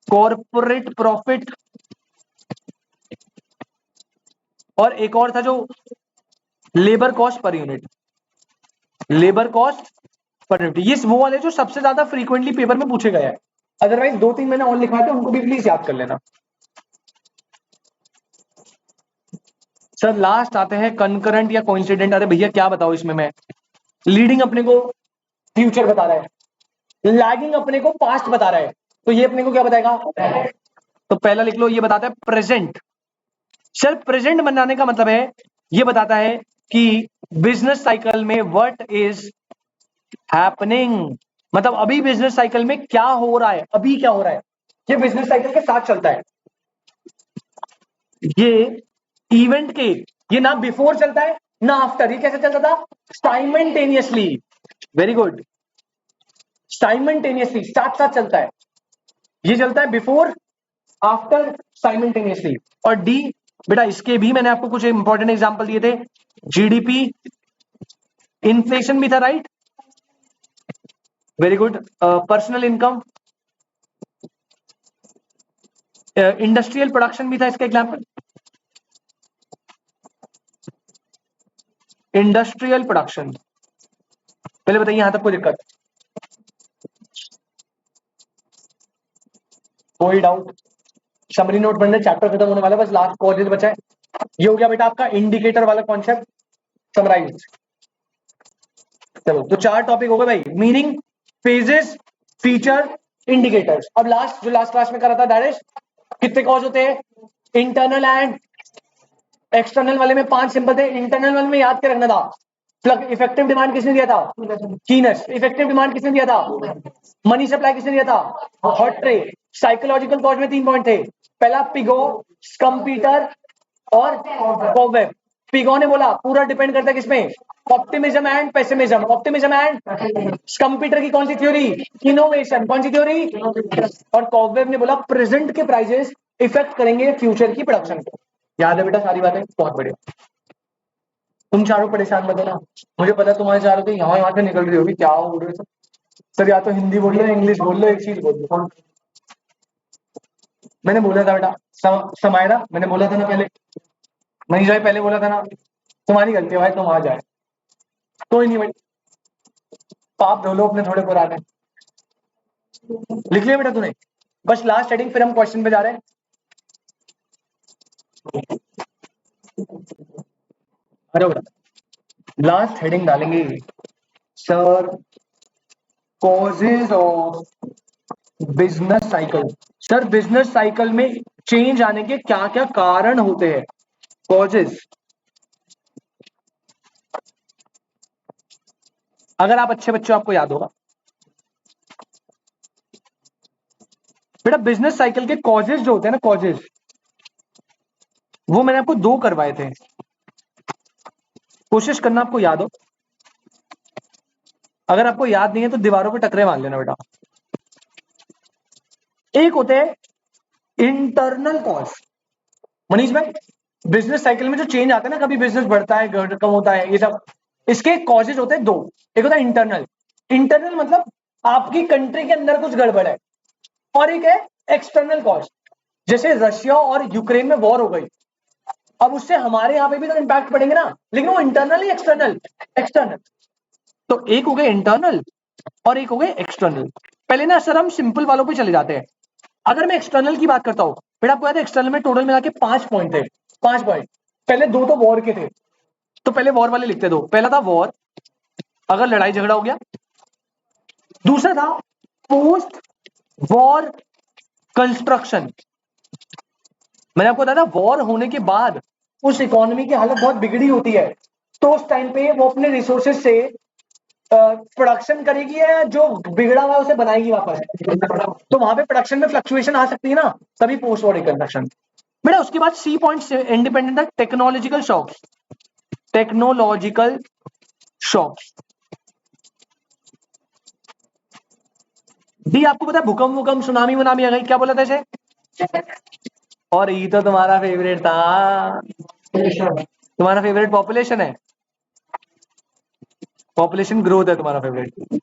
कॉर्पोरेट प्रॉफिट, और एक और था जो labour cost per unit, labour cost per unit. ये वो वाले जो सबसे ज्यादा फ्रीक्वेंटली पेपर में पूछे गए हैं। अदरवाइज 2-3 मैंने और लिखा थे, उनको भी प्लीज याद कर लेना। सर लास्ट आते हैं कंकरेंट या कोइंसिडेंट। अरे भैया क्या बताओ इसमें मैं, लीडिंग अपने को फ्यूचर बता रहा है, लैगिंग अपने को पास्ट बता रहा है, तो ये अपने को क्या बताएगा, तो पहला लिख लो, ये बताता है प्रेजेंट। सर प्रेजेंट बनाने का मतलब है, ये बताता है कि बिजनेस साइकिल में व्हाट इज हैपनिंग, मतलब अभी बिजनेस साइकिल में क्या हो रहा है, अभी क्या हो रहा है, ये बिजनेस साइकिल के साथ चलता है। ये इवेंट के, ये ना बिफोर चलता है ना आफ्टर, ये कैसे चलता था, साइमल्टेनियसली, वेरी गुड, साइमल्टेनियसली साथ साथ चलता है, ये चलता है बिफोर आफ्टर साइमल्टेनियसली। और डी, बेटा इसके भी मैंने आपको कुछ इंपॉर्टेंट एग्जांपल दिए थे, जीडीपी, इन्फ्लेशन भी था, right, very good, personal income, industrial production भी था इसका एग्जांपल, इंडस्ट्रियल प्रोडक्शन। पहले बताइए यहां तक कोई दिक्कत, कोई डाउट, समरी नोट बनने, चैप्टर खत्म होने वाला है, बस लास्ट कॉलेज बचा है। ये हो गया बेटा आपका इंडिकेटर वाला कॉन्सेप्ट समराइज। चलो तो 4 टॉपिक हो गए भाई, मीनिंग, फेजेस, फीचर, इंडिकेटर्स। अब लास्ट जो लास्ट क्लास में करा था दैट, कितने कॉज होते हैं, इंटरनल एंड एक्सटर्नल वाले में 5 सिंपल थे, इंटरनल वाले में याद के रखना था, प्लग इफेक्टिव डिमांड किसने दिया था, कीनस, इफेक्टिव डिमांड किसने दिया था, मनी सप्लाई किसने दिया था, हॉट ट्रे। साइकोलॉजिकल कॉज में 3 पॉइंट थे, पहला पिगो, स्कम्पीटर और कोवेब। पिगो ने बोला पूरा डिपेंड करता है किसमें, optimism and pessimism, optimism and computer की कौन सी थ्योरी, इनोवेशन, कौन सी थ्योरी, और कोवेब ने बोला प्रेजेंट के प्राइजेस इफेक्ट करेंगे फ्यूचर की प्रोडक्शन को। याद है बेटा सारी बातें, बहुत बढ़िया। तुम चारों परेशान मत होना, मुझे पता है तुम्हारे चारों के यहाँ से निकल रही होगी, क्या बोल रहे हो सर, या तो हिंदी बोल लो इंग्लिश बोल लो, एक चीज बोल लो। मैंने बोला था बेटा, समायरा मैंने बोला था ना पहले, मनीष भाई पहले बोला था ना, तुम्हारी गलती है भाई, तुम आ जाए, कोई नहीं भाई, पाप धो लो अपने थोड़े पुराने। लिख लिया बेटा तूने, बस लास्ट हेडिंग, फिर हम क्वेश्चन पे जा रहे हैं। अरे बेटा लास्ट हेडिंग डालेंगे sir, causes of business cycle. Sir business cycle में चेंज आने के क्या क्या कारण होते हैं, कॉजेज। अगर आप अच्छे बच्चे आपको याद होगा बेटा, बिजनेस साइकिल के कॉजेज जो होते हैं ना, कॉजेज, वो मैंने आपको 2 करवाए थे, कोशिश करना आपको याद हो। अगर आपको याद नहीं है तो दीवारों पे टकरे मार लेना बेटा। एक होते हैं इंटरनल कॉस्ट। मनीष भाई, बिजनेस साइकिल में जो चेंज आता है ना, कभी बिजनेस बढ़ता है, कम होता है, ये सब इसके कॉजेज होते हैं 2। एक होता है इंटरनल, इंटरनल मतलब आपकी कंट्री के अंदर कुछ गड़बड़ है, और एक है एक्सटर्नल कॉस्ट, जैसे रशिया और यूक्रेन में वॉर हो गई, अब उससे हमारे यहाँ पे भी तो इम्पैक्ट पड़ेंगे ना, लेकिन वो इंटरनल ही एक्सटर्नल, एक्सटर्नल। तो एक हो गए इंटरनल और एक हो गए एक्सटर्नल। पहले ना सर हम सिंपल वालों पे चले जाते हैं। अगर मैं एक्सटर्नल की बात करता हूं, फिर आपको याद है एक्सटर्नल में टोटल मिला के 5 पॉइंट थे, 5 पॉइंट। पहले 2 तो वॉर के थे, तो पहले वॉर वाले लिखते दो। पहला था वॉर, अगर लड़ाई झगड़ा हो गया। दूसरा था पोस्ट वॉर कंस्ट्रक्शन, मैंने आपको बताया था वॉर होने के बाद उस इकोनॉमी की हालत बहुत बिगड़ी होती है, तो उस टाइम पे वो अपने रिसोर्सेज से प्रोडक्शन करेगी या जो बिगड़ा हुआ है उसे बनाएगी वापस, तो वहां पे प्रोडक्शन में फ्लक्चुएशन आ सकती है ना, तभी पोस्ट वॉर कंस्ट्रक्शन। बेटा उसके बाद सी पॉइंट इंडिपेंडेंट है technological shocks, technological shocks. D आपको पता है भूकंप भूकंप सुनामी वनामी आ गई, क्या बोला था इसे? और ये तो तुम्हारा फेवरेट था, तुम्हारा फेवरेट पॉपुलेशन है, पॉपुलेशन ग्रोथ है तुम्हारा फेवरेट।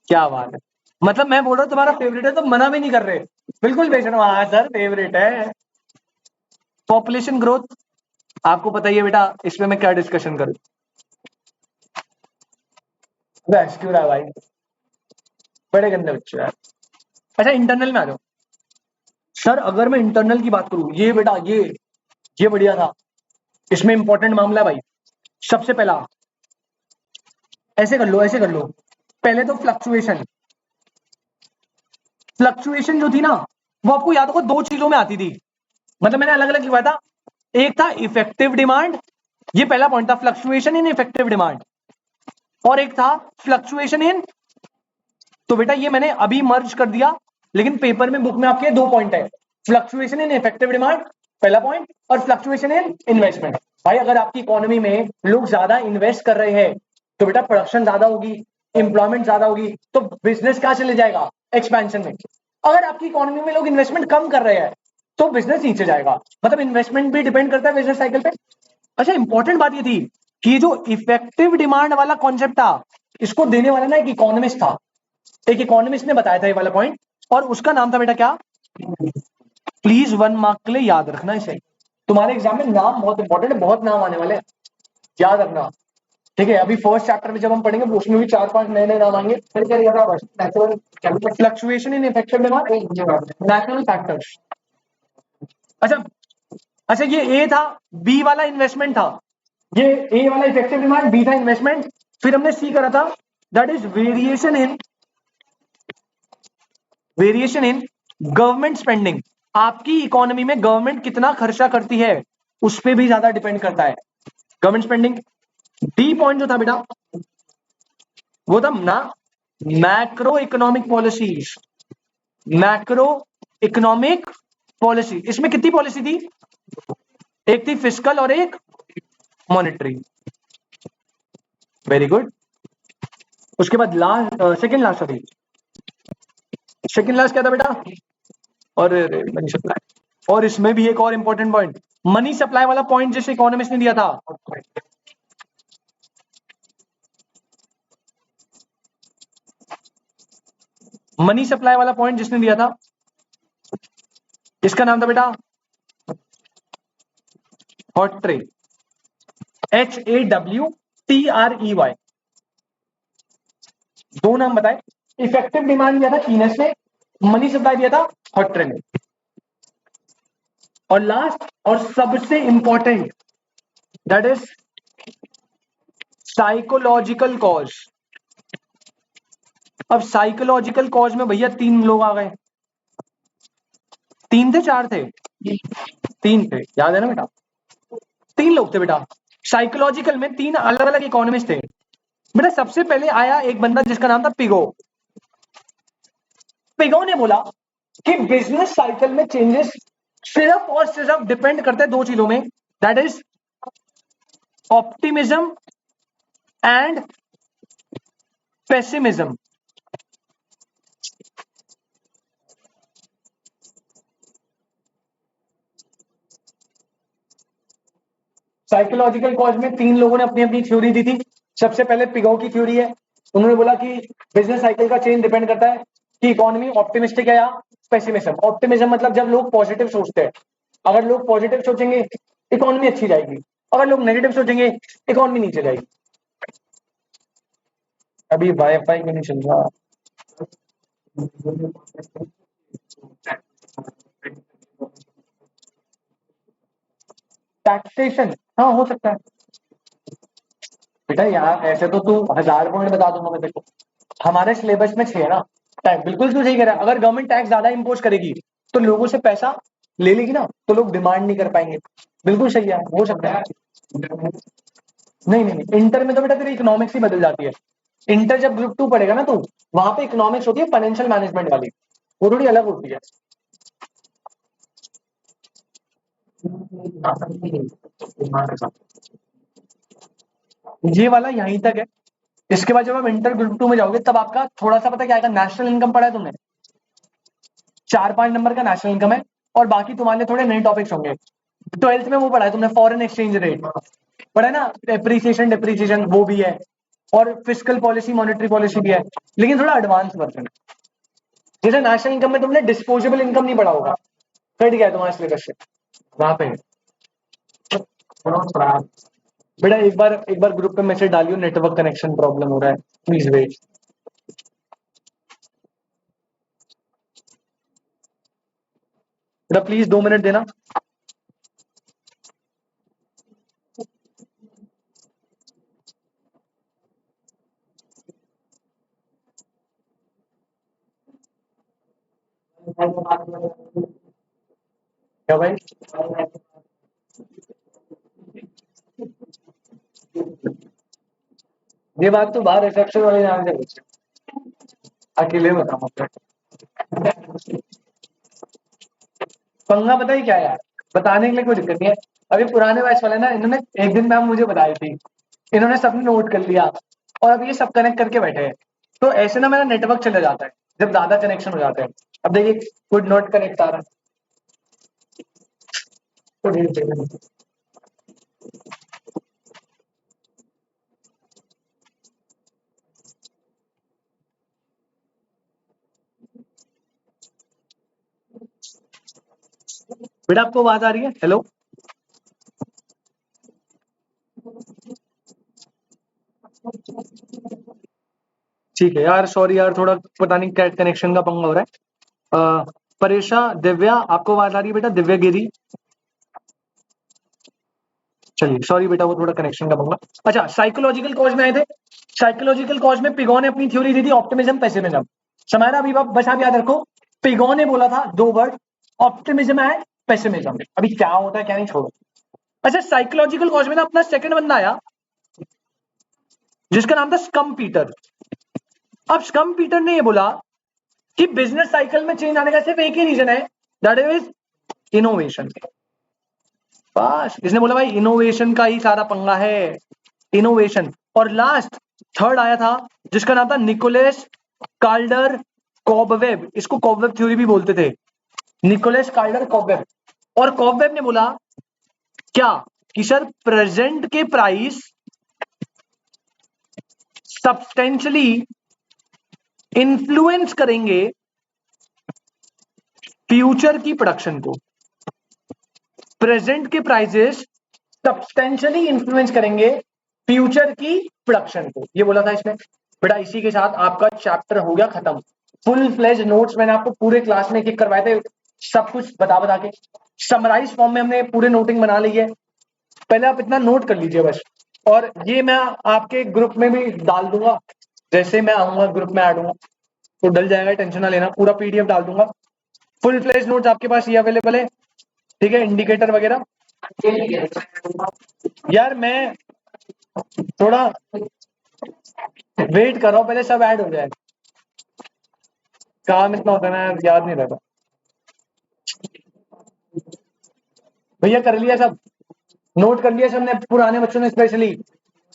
क्या बात है, मतलब मैं बोल रहा हूँ तुम्हारा फेवरेट है तो मना भी नहीं कर रहे, बिल्कुल बेशक हाँ सर फेवरेट है। पॉपुलेशन ग्रोथ आपको पता ही है बेटा, इसमें मैं क्या डिस्कशन करूं, बस क्यों रहा भाई, बड़े गंदे बच्चे यार। अच्छा इंटरनल में आ जाओ। सर अगर मैं इंटरनल की बात करूं, ये बेटा ये बढ़िया था, इसमें इंपॉर्टेंट मामला है भाई। सबसे पहला ऐसे कर लो, ऐसे कर लो, पहले तो फ्लक्चुएशन, फ्लक्चुएशन जो थी ना वो आपको याद होगा 2 चीजों में आती थी, मतलब मैंने अलग अलग लिखवाया था। एक था इफेक्टिव डिमांड, ये पहला पॉइंट था फ्लक्चुएशन इन इफेक्टिव डिमांड, और एक था फ्लक्चुएशन इन, तो बेटा ये मैंने अभी मर्ज कर दिया, लेकिन पेपर में बुक में आपके 2 पॉइंट है, फ्लक्चुएशन इन इफेक्टिव डिमांड पहला पॉइंट, और फ्लक्चुएशन इन इन्वेस्टमेंट। भाई अगर आपकी इकोनॉमी में लोग ज्यादा इन्वेस्ट कर रहे हैं तो बेटा प्रोडक्शन ज्यादा होगी, एम्प्लॉयमेंट ज्यादा होगी, तो बिजनेस कहां चले जाएगा, एक्सपेंशन में। अगर आपकी इकोनॉमी में लोग इन्वेस्टमेंट कम कर रहे हैं तो बिजनेस नीचे जाएगा, मतलब इन्वेस्टमेंट भी डिपेंड करता है बिजनेस साइकिल पे। अच्छा इंपॉर्टेंट बात ये थी कि जो इफेक्टिव डिमांड वाला कॉन्सेप्ट था, इसको देने वाला ना एक इकोनॉमिस्ट था, एक इकोनॉमिस्ट ने बताया था ये वाला पॉइंट, और उसका नाम था बेटा क्या, प्लीज 1 मार्क के लिए याद रखना इसे, तुम्हारे एग्जाम में नाम बहुत इंपॉर्टेंट है, बहुत नाम आने वाले हैं, याद रखना। ठीक है, अभी फर्स्ट चैप्टर में जब हम पढ़ेंगे उसमें भी 4-5 नए नए नाम आएंगे। Fluctuation in effective demand, national factors. अच्छा अच्छा, ये ए था, बी वाला इन्वेस्टमेंट था, ये ए वाला इफेक्टिव डिमांड, बी था इन्वेस्टमेंट। फिर हमने सी करा था, that is variation in government spending. आपकी इकोनॉमी में गवर्नमेंट कितना खर्चा करती है उस पर भी ज्यादा डिपेंड करता है गवर्नमेंट स्पेंडिंग। डी पॉइंट जो था बेटा वो था ना macro economic policies, macro economic policy. इसमें कितनी पॉलिसी थी, एक थी फिस्कल और एक मॉनेटरी, वेरी गुड। उसके बाद last second last sorry, second last क्या था बेटा, और मनी सप्लाई। और इसमें भी एक और इंपॉर्टेंट पॉइंट, मनी सप्लाई वाला पॉइंट जैसे इकोनॉमिस्ट ने दिया था, मनी सप्लाई वाला पॉइंट जिसने दिया था इसका नाम था बेटा हॉट्रे, HAWTREY। दो नाम बताए, इफेक्टिव डिमांड दिया था कीनेस ने, मनी सप्लाई दिया था हॉट्रे ने, और लास्ट और सबसे important that is psychological cause. अब साइकोलॉजिकल कॉज में भैया 3 लोग आ गए, 3 थे 4 थे, 3 थे, याद है ना बेटा, 3 लोग थे बेटा। साइकोलॉजिकल में 3 अलग अलग इकोनॉमिस्ट थे बेटा। सबसे पहले आया एक बंदा जिसका नाम था पिगो। पिगो ने बोला कि बिजनेस साइकिल में चेंजेस सिर्फ और सिर्फ डिपेंड करते हैं 2 चीजों में, that is optimism and pessimism. Psychological cause में तीन लोगों ने अपनी अपनी थ्योरी दी थी। सबसे पहले पिगो की थ्योरी है। उन्होंने बोला कि बिजनेस साइकिल का चेंज डिपेंड करता है कि इकोनॉमी ऑप्टिमिस्टिक है या पेसिमिज्म। ऑप्टिमिज्म मतलब जब लोग पॉजिटिव सोचते हैं। अगर लोग पॉजिटिव सोचेंगे इकोनॉमी अच्छी जाएगी, अगर लोग नेगेटिव सोचेंगे इकोनॉमी नीचे जाएगी। अभी वाईफाई क्यों नहीं चल रहा? टैक्सेशन, हाँ हो सकता है बेटा। यार ऐसे तो तू 1000 पॉइंट बता दूंगा मैं देखो। हमारे सिलेबस में 6 है ना। टैक्स बिल्कुल तू सही कह रहा है। अगर गवर्नमेंट टैक्स ज्यादा इम्पोज करेगी तो लोगों से पैसा ले लेगी ना, तो लोग डिमांड नहीं कर पाएंगे। बिल्कुल सही है, हो सकता है। नहीं नहीं नहीं, इंटर में तो बेटा तेरी इकोनॉमिक्स ही बदल जाती है। इंटर जब ग्रुप 2 पढ़ेगा ना तू, वहां पे इकोनॉमिक्स होती है फाइनेंशियल मैनेजमेंट वाली, वो थोड़ी अलग होती है। ये वाला यहीं तक है। इसके बाद जब आप इंटर ग्रुप 2 में जाओगे तब आपका थोड़ा सा पता क्या आएगा। नेशनल इनकम पढ़ा है तुमने? 4-5 नंबर का नेशनल इनकम है, और बाकी तुम्हारे लिए थोड़े नए टॉपिक्स होंगे। 12th में वो पढ़ा है तुमने, फॉरेन एक्सचेंज रेट पढ़ा है ना, एप्रिसिएशन डिप्रिसिएशन वो भी है, और फिस्कल पॉलिसी मॉनेटरी पॉलिसी भी है, लेकिन थोड़ा एडवांस वर्जन। जैसे नेशनल इनकम में तुमने डिस्पोजेबल इनकम नहीं पढ़ा होगा, कट गया तुम्हारे सिलेबस से वहां पे। बेटा एक बार ग्रुप पे मैसेज डालियो, नेटवर्क कनेक्शन प्रॉब्लम हो रहा है, प्लीज वेट। बेटा प्लीज 2 मिनट देना। क्या भाई? ये बात तो बाहर रिसेप्शन वाले नाम से पूछे, अकेले बताओ। पंगा पता ही क्या है यार, बताने के लिए कोई दिक्कत नहीं है। अभी पुराने बैच वाले ना, इन्होंने एक दिन मैम मुझे बताई थी, इन्होंने सबने नोट कर लिया, और अब ये सब कनेक्ट करके बैठे हैं। तो ऐसे ना मेरा नेटवर्क चला जाता है जब ज्यादा कनेक्शन हो जाते हैं। अब देखिए कुड नॉट कनेक्ट आ रहा है। बेटा आपको आवाज आ रही है? हेलो? ठीक है यार, सॉरी यार, थोड़ा पता नहीं क्या कनेक्शन का पंगा हो रहा है। परेशा दिव्या, आपको आवाज आ रही है बेटा? दिव्या गिरी, चलिए सॉरी बेटा, वो थोड़ा कनेक्शन का पंगा। अच्छा, साइकोलॉजिकल कॉज में आए थे। साइकोलॉजिकल कॉज में पिगो ने अपनी थ्योरी दी थी, ऑप्टिमिज्म पेसिमिज्म। समारा अभी बस आप याद रखो, पिगो ने बोला था 2 वर्ड, ऑप्टिमिज्म है पेसिमिज्म। अभी क्या होता है क्या नहीं छोड़ो। अच्छा, साइकोलॉजिकल कॉज में ना अपना सेकंड बंदा आया जिसका नाम था स्कम पीटर। अब स्कम पीटर ने ये बोला कि बिजनेस साइकिल में चेंज आने का सिर्फ एक ही रीजन है, दैट इज इनोवेशन। बस इसने बोला भाई इनोवेशन का ही सारा पंगा है, इनोवेशन। और लास्ट थर्ड आया था जिसका नाम था निकोलस कार्ल्डर कॉबवेब, इसको कॉबवेब थ्योरी भी बोलते थे, निकोलस कार्ल्डर कॉबवेब। और कॉबवेब ने बोला क्या कि सर प्रेजेंट के प्राइस सब्सटेंशियली इन्फ्लुएंस करेंगे फ्यूचर की प्रोडक्शन को। प्रेजेंट के प्राइसेस सब्सटेंशियली इन्फ्लुएंस करेंगे फ्यूचर की प्रोडक्शन को, ये बोला था इसने। बेटा इसी के साथ आपका चैप्टर हो गया खत्म। फुल फ्लेज नोट्स मैंने आपको पूरे क्लास में किक करवाए थे, सब कुछ बता बता के। समराइज फॉर्म में हमने पूरे नोटिंग बना ली है, पहले आप इतना नोट कर लीजिए बस। और ये मैं आपके ग्रुप में भी डाल दूंगा, जैसे मैं आऊंगा ग्रुप में ऐड हूँ तो डल जाएगा, टेंशन ना लेना, पूरा पीडीएफ डाल दूंगा। फुल फ्लेज नोट्स आपके पास ये अवेलेबल है, ठीक है, इंडिकेटर वगैरह। यार मैं थोड़ा वेट कर रहा हूँ, पहले सब ऐड हो जाए। काम इतना होता है ना यार, याद नहीं रहता। भैया कर लिया सब? नोट कर लिया सबने, पुराने बच्चों ने स्पेशली?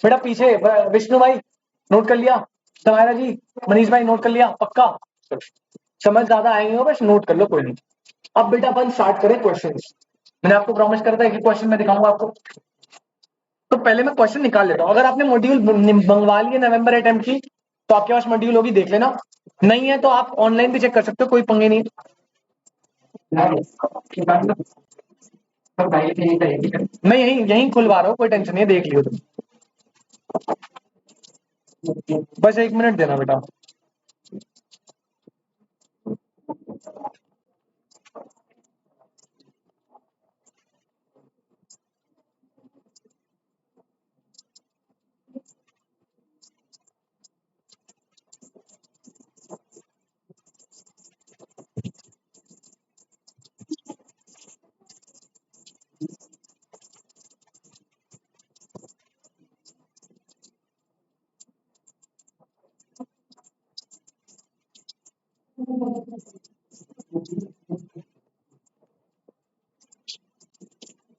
बेटा पीछे विष्णु भाई नोट कर लिया, समायरा जी, मनीष भाई नोट कर लिया पक्का? समझ ज्यादा आएंगे हो, बस नोट कर लो, कोई नहीं। अब बेटा अपन स्टार्ट करें क्वेश्चन। मैंने आपको प्रॉमिस करता है कि क्वेश्चन मैं दिखाऊंगा आपको। तो पहले मैं क्वेश्चन निकाल लेता हूं। अगर आपने मॉड्यूल मंगवा लिए नवंबर अटेम्प्ट की, तो आपके पास मॉड्यूल होगी, देख लेना। नहीं है तो आप ऑनलाइन भी चेक कर सकते हो, कोई पंगे नहीं। मैं यही यही खुलवा रहा हूँ, कोई टेंशन नहीं है, देख लियो तुम। बस 1 मिनट देना बेटा।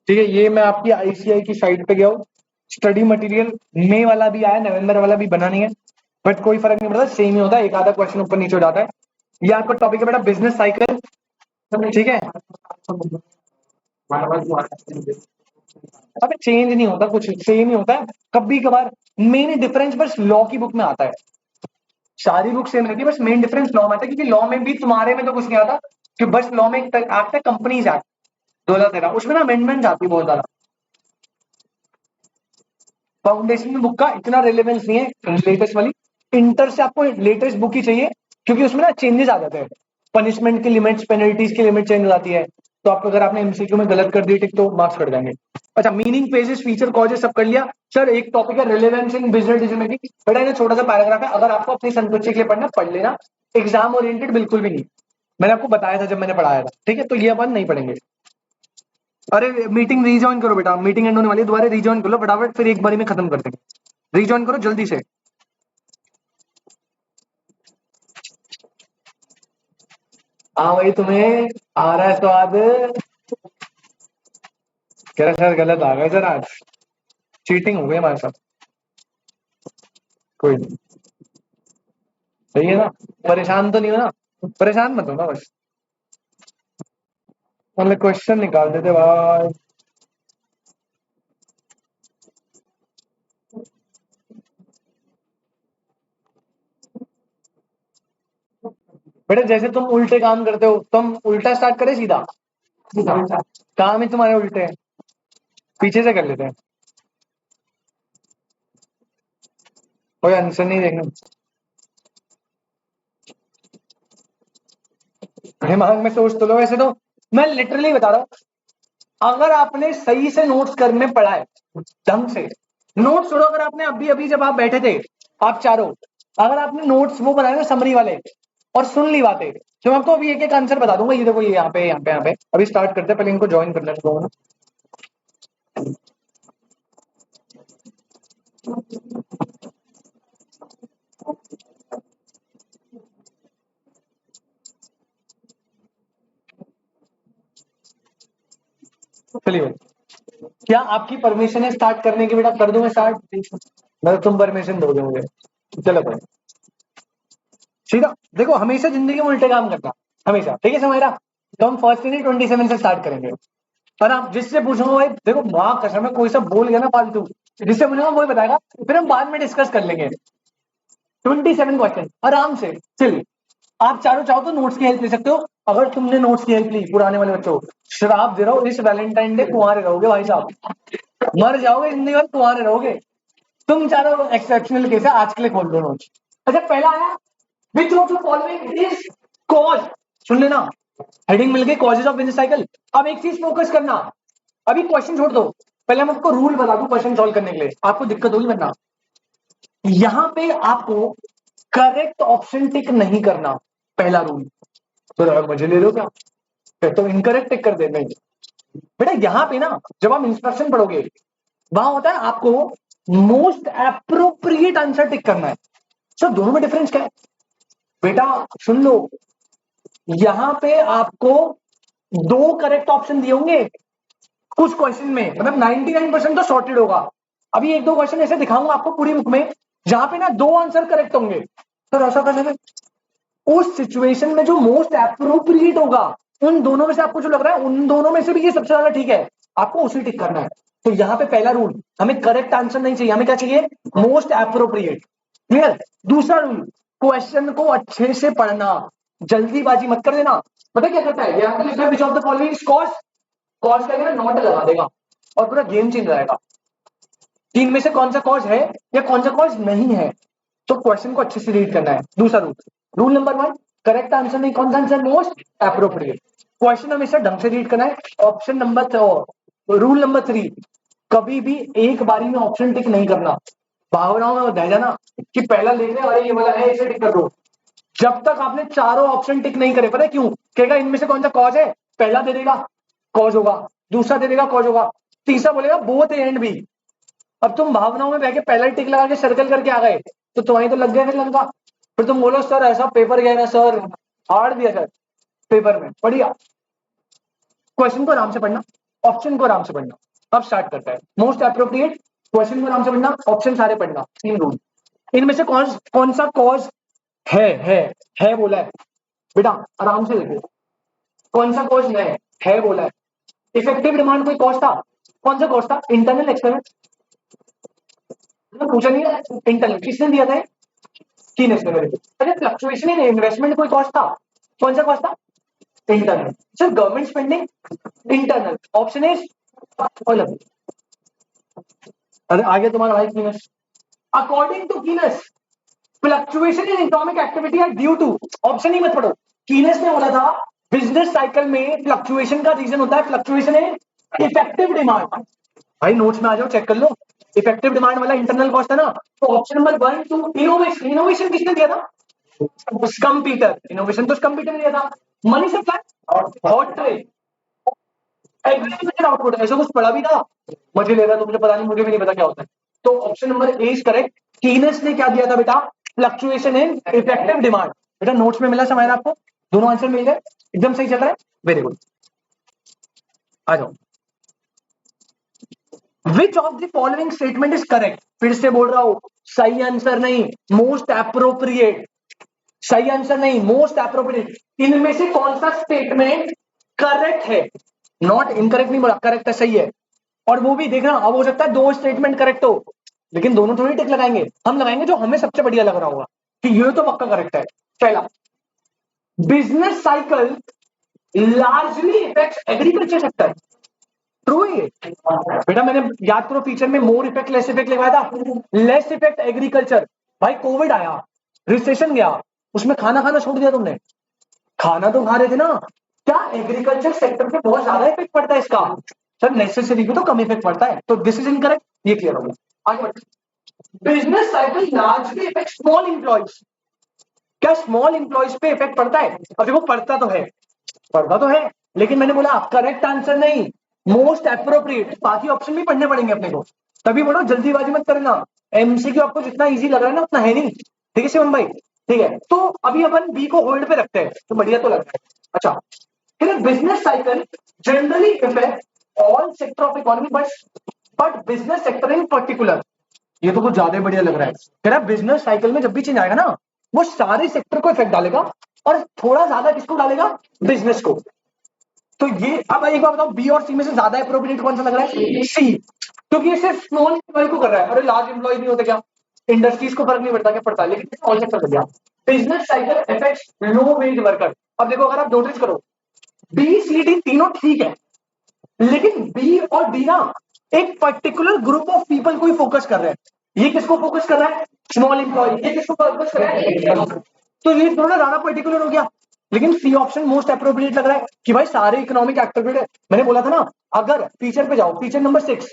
ठीक है, ये मैं आपकी आईसीआई की साइट पे गया हूँ। स्टडी मटेरियल मई वाला भी आया, नवंबर वाला भी बना नहीं है, बट कोई फर्क नहीं पड़ता, सेम ही होता है, एक आधा क्वेश्चन ऊपर नीचे हो जाता है। ये आपका टॉपिक है बेटा, बिजनेस साइकिल। ठीक है, अबे चेंज नहीं होता, कुछ सेम ही होता है कभी कभार। मेन डिफरेंस बस लॉ की बुक में आता है, सारी बुक सेम रहती है, बस मेन डिफरेंस लॉ में आता है, क्योंकि लॉ में भी तुम्हारे में तो कुछ नहीं आता, कि बस लॉ में एक एक्ट है, कंपनीज एक्ट 2013, उसमें ना अमेंडमेंट आती है बहुत ज्यादा। फाउंडेशन में बुक का इतना रेलेवेंस नहीं है, लेटेस्ट वाली। इंटर से आपको लेटेस्ट बुक ही चाहिए, क्योंकि उसमें ना चेंजेस आ जाते हैं, पनिशमेंट की लिमिट्स, पेनल्टीज की लिमिट चेंज हो जाती है। तो आपको अगर आपने एमसीक्यू में गलत कर दी टिक, तो मार्क्स कट जाएंगे। अच्छा, मीनिंग, पेजेस, फीचर, कॉजेस सब कर लिया सर। एक टॉपिक है relevance in business decision making, बेटा ये छोटा सा पैराग्राफ है, अगर आपको अपनी संतुष्टि के लिए पढ़ना पढ़ लेना, एग्जाम ओरिएंटेड बिल्कुल भी नहीं। मैंने आपको बताया था जब मैंने पढ़ाया था, ठीक है, तो ये अपन नहीं पढ़ेंगे। अरे मीटिंग रीजॉइन करो बेटा, मीटिंग एंड होने वाली है, दोबारा रीजॉइन कर लो फटाफट, फिर एक बारी में खत्म कर देंगे। रीजॉइन करो जल्दी से। हाँ भाई, तुम्हें आ रहा है स्वाद? कह रहा सर गलत आ गए सर, आज चीटिंग हो गई हमारे साथ। कोई नहीं, सही है ना? परेशान तो नहीं हो ना? परेशान मत हो ना बस, मतलब क्वेश्चन निकाल देते भाई। बेटा जैसे तुम उल्टे काम करते हो, तुम उल्टा स्टार्ट करे सीधा? काम ही तुम्हारे उल्टे हैं, पीछे से कर लेते हैं। कोई आंसर नहीं देखना, दिमाग में सोच तो लो। वैसे तो मैं लिटरली बता रहा हूँ, अगर आपने सही से नोट्स करने पढ़ा है, ढंग से नोट्स छोड़ो, अगर आपने अभी अभी जब आप बैठे थे, आप चारों, अगर आपने नोट्स वो बनाए ना समरी वाले, और सुन ली बातें, तो मैं आपको अभी एक एक आंसर बता दूंगा। ये देखो, ये यहाँ पे यहाँ पे यहाँ पे। अभी स्टार्ट करते हैं, पहले इनको ज्वाइन करना है। चलिए, क्या आपकी परमिशन है स्टार्ट करने की? बेटा कर दूं मैं स्टार्ट? मतलब तुम परमिशन दोगे मुझे? चलो भाई, सीधा देखो, हमेशा जिंदगी में उल्टे काम करना, हमेशा, ठीक है समझ? तो हम फर्स्ट नहीं 27 से स्टार्ट करेंगे। और आप जिससे पूछूंगा भाई, देखो माँ कसम है, कोई सब बोल गया ना फालतू, जिससे पूछूंगा वही बताएगा, फिर हम बाद में डिस्कस कर लेंगे। 27 क्वेश्चन आराम से। चलिए, आप चारों चाहो तो नोट्स की हेल्प ले सकते हो। अगर तुमने नोट्स की हेल्प ली, पुराने वाले बच्चों, श्राप दे रहा हूं, इस वैलेंटाइन डे कुंवारे रहोगे भाई साहब, मर जाओगे जिंदगी भर कुंवारे रहोगे। तुम चारों एक्सेप्शनल केस है, आज के लिए खोल दो नोट्स। अच्छा, पहला आया, which of the following is cause? सुन लेना, हेडिंग मिल गई, कॉजेज ऑफ बिजनेस साइकिल। अब एक चीज फोकस करना, अभी क्वेश्चन छोड़ दो, पहले मैं आपको रूल बता दूं क्वेश्चन सॉल्व करने के लिए, आपको दिक्कत होगी वरना। यहां पे आपको करेक्ट ऑप्शन टिक नहीं करना, पहला रूल। तो मुझे ले लो क्या? फिर तो इनकरेक्ट टिक कर दे। नहीं बेटा, यहां पे ना जब आप इंस्ट्रक्शन पढ़ोगे, वहां होता है आपको मोस्ट एप्रोप्रिएट आंसर टिक करना है। सर दोनों में डिफरेंस क्या है? बेटा सुन लो, यहां पे आपको दो करेक्ट ऑप्शन दिए होंगे, कुछ क्वेश्चन में, मतलब 99% तो सॉर्टेड होगा। अभी एक दो क्वेश्चन ऐसे दिखाऊंगा आपको पूरी बुक में जहां पे ना 2 आंसर करेक्ट होंगे, तो ऐसा करने में उस सिचुएशन में जो मोस्ट एप्रोप्रिएट होगा उन दोनों में से आपको जो लग रहा है उन दोनों में से भी ये सबसे ज्यादा ठीक है, आपको उसी टिक करना है। तो यहाँ पे पहला रूल, हमें करेक्ट आंसर नहीं चाहिए, हमें क्या चाहिए, मोस्ट एप्रोप्रिएट। क्लियर। दूसरा रूल, क्वेश्चन को अच्छे से पढ़ना, जल्दीबाजी मत कर देना। पता क्या करता है, यहाँ पे लिखा है विच of the following is cause, cause का नॉट लगा देगा और पूरा गेम चेंज रहेगा। तीन में से कौन सा कॉज है या कौन सा कॉज नहीं है, तो क्वेश्चन को अच्छे से रीड करना है। दूसरा rule, rule number 1, correct answer नहीं, कौन सा आंसर मोस्ट एप्रोप्रिएट। क्वेश्चन हमेशा ढंग से रीड करना है। ऑप्शन नंबर रूल नंबर 3, कभी भी एक बारी में ऑप्शन टिक नहीं करना। भावनाओं में बह जाना कि पहला ले ले, अरे ये वाला है इसे टिक कर दो। जब तक आपने चारों ऑप्शन टिक नहीं करे, पता है क्यों, कहेगा इनमें से कौन सा कॉज है, पहला दे देगा कॉज होगा, दूसरा दे देगा कॉज होगा, तीसरा बोलेगा बोथ ए एंड बी। अब तुम भावनाओं में बह के पहला टिक लगा के सर्कल करके आ गए तो तुम्हारी तो लग गया फिर लंका। फिर तुम बोलो सर ऐसा पेपर गया ना सर, हार्ड दिया सर पेपर में। बढ़िया, क्वेश्चन को आराम से पढ़ना, ऑप्शन को आराम से पढ़ना। अब स्टार्ट करता है मोस्ट एप्रोप्रिएट, क्वेश्चन को आराम से पढ़ना, ऑप्शन सारे पढ़ना। 3 रूल, इनमें से कौन सा कॉज है बोला है बेटा, आराम से देखो। कौन सा कॉज है बोला है। इफेक्टिव डिमांड कोई कॉज था, कौन सा कॉज था, इंटरनल एक्सटर्नल, पूछा नहीं है, इंटरनल किसने दिया था, कीनेस ने मेरे को। अरे फ्लक्चुएशन इन इन्वेस्टमेंट कोई कॉस्ट था, कौन सा कॉस्ट था, internal. Sir government spending internal, option is all. अरे आगे तुम्हारा भाई Keynes, according to Keynes fluctuation in economic activity are due to, option ही मत पढ़ो। कीनेस ने बोला था बिजनेस साइकिल में फ्लक्चुएशन का रीजन होता है फ्लक्चुएशन इन इफेक्टिव डिमांड। भाई नोट्स में आ जाओ चेक कर लो, इफेक्टिव डिमांड वाला इंटरनल कॉस्ट है ना। तो ऑप्शन नंबर 1 2 इनोवेशन, इनोवेशन किसने दिया था, कंप्यूटर, इनोवेशन तो कंप्यूटर ने दिया था। Money supply, hot trade, agriculture output, ऐसा कुछ पढ़ा भी था, मुझे लगा तो मुझे पता नहीं, मुझे भी नहीं पता क्या होता है। तो option number A is correct. Kinase ने क्या दिया था बेटा, फ्लक्चुएशन इन इफेक्टिव डिमांड। बेटा नोट्स में मिला समय आपको, दोनों आंसर मिल गए, एकदम सही चल रहा है, वेरी गुड। आ जाओ, which of the following statement is correct, फिर से बोल रहा हूं, सही आंसर नहीं, मोस्ट एप्रोप्रिएट। सही आंसर नहीं, मोस्ट एप्रोप्रिएट। इनमें से कौन सा स्टेटमेंट करेक्ट है, नॉट इनकरेक्ट नहीं बोला, करेक्ट है, सही है। और वो भी देखना, अब हो सकता है 2 स्टेटमेंट करेक्ट हो, लेकिन दोनों थोड़ी टिक लगाएंगे, हम लगाएंगे जो हमें सबसे बढ़िया लग रहा होगा कि ये तो पक्का करेक्ट है। पहला, business cycle largely effects agriculture sector, true है ये बेटा। मैंने याद करो फीचर में मोर इफेक्ट लेस इफेक्ट लगाया था, लेस इफेक्ट एग्रीकल्चर। भाई कोविड आया, रिसेशन गया, उसमें खाना खाना छोड़ दिया तुमने, खाना तो खा रहे थे ना, क्या एग्रीकल्चर सेक्टर पे बहुत ज्यादा इफेक्ट पड़ता है इसका, सर नेसेसरी भी तो कम इफेक्ट पड़ता है, तो दिस इज इनकरेक्ट, ये क्लियर हो गया। आगे बढ़ते, business cycle largely effect small employees, क्या स्मॉल इंप्लॉइज पे इफेक्ट पड़ता है, अब देखो पड़ता तो है, पढ़ता तो है, लेकिन मैंने बोला करेक्ट आंसर नहीं, मोस्ट एप्रोप्रिएट। बाकी ऑप्शन भी पढ़ने पड़ेंगे अपने को, तभी बोलो जल्दीबाजी मत करना। एमसीक्यू आपको जितना इजी लग रहा है ना उतना है नहीं, ठीक है शिवम भाई, ठीक है। तो अभी अपन बी को होल्ड पे रखते हैं, तो बढ़िया तो लग रहा है। अच्छा, फिर business cycle generally effect all sector of economy but business sector in particular, ये तो कुछ ज्यादा बढ़िया लग रहा है। कह रहा बिजनेस साइकिल में जब भी चेंज आएगा ना, वो सारे सेक्टर को इफेक्ट डालेगा और थोड़ा ज्यादा किसको डालेगा, बिजनेस को। तो ये अब एक बार बताओ, बी और सी में से ज्यादा अप्रोप्रिएट कौन सा लग रहा है, सी, क्योंकि ये सिर्फ स्मॉल एम्प्लॉय को कर रहा है। अरे लार्ज एम्प्लॉय नहीं होते क्या, इंडस्ट्रीज को फर्क नहीं पड़ता क्या, पड़ता है, लेकिन कौन सा कर दिया, बिजनेस साइकिल इफेक्ट्स लो वेज वर्कर। अब देखो अगर आप नोटिस करो, बी सी डी तीनों ठीक है, लेकिन बी और डी ना एक पर्टिकुलर ग्रुप ऑफ पीपल को ही फोकस कर रहे हैं। ये किसको फोकस कर रहा है, स्मॉल एम्प्लॉय, ये किसको फोकस कर रहा है, तो ये थोड़ा ज्यादा पर्टिकुलर हो गया। लेकिन सी ऑप्शन मोस्ट अप्रोप्रिएट लग रहा है कि भाई सारे इकोनॉमिक एक्टिविटी, मैंने बोला था ना, अगर फीचर पे जाओ, feature number 6,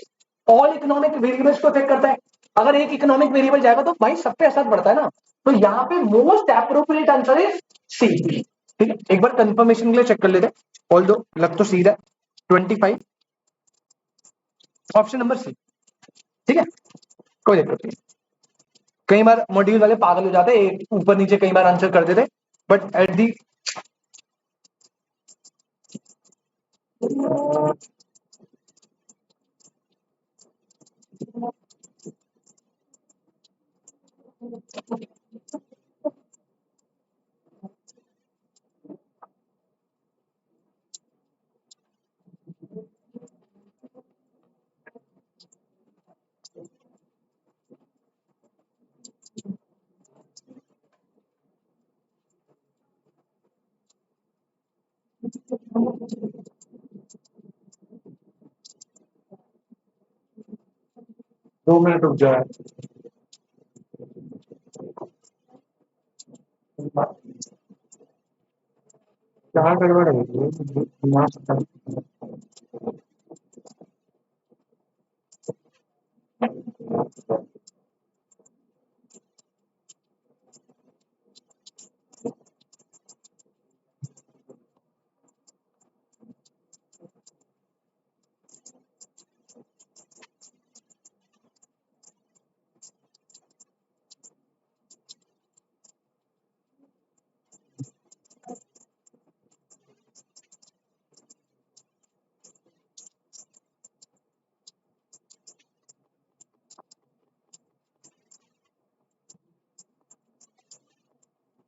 all economic variables को इफेक्ट करता है। अगर एक इकोनॉमिक वेरिएबल जाएगा तो भाई सब पे असर पड़ता है ना, तो यहाँ पे most appropriate answer is C. ठीक है, एक बार कंफर्मेशन के लिए चेक कर लेते हैं, ऑल दो लग तो सीधा 25, ऑप्शन नंबर सी, ठीक है, कोई दिक्कत नहीं। कई बार मॉड्यूल वाले पागल हो जाते हैं, ऊपर नीचे कई बार आंसर कर देते, बट एट दी 2 मिनट रुक जाए। क्या गड़बड़ है दिमाग?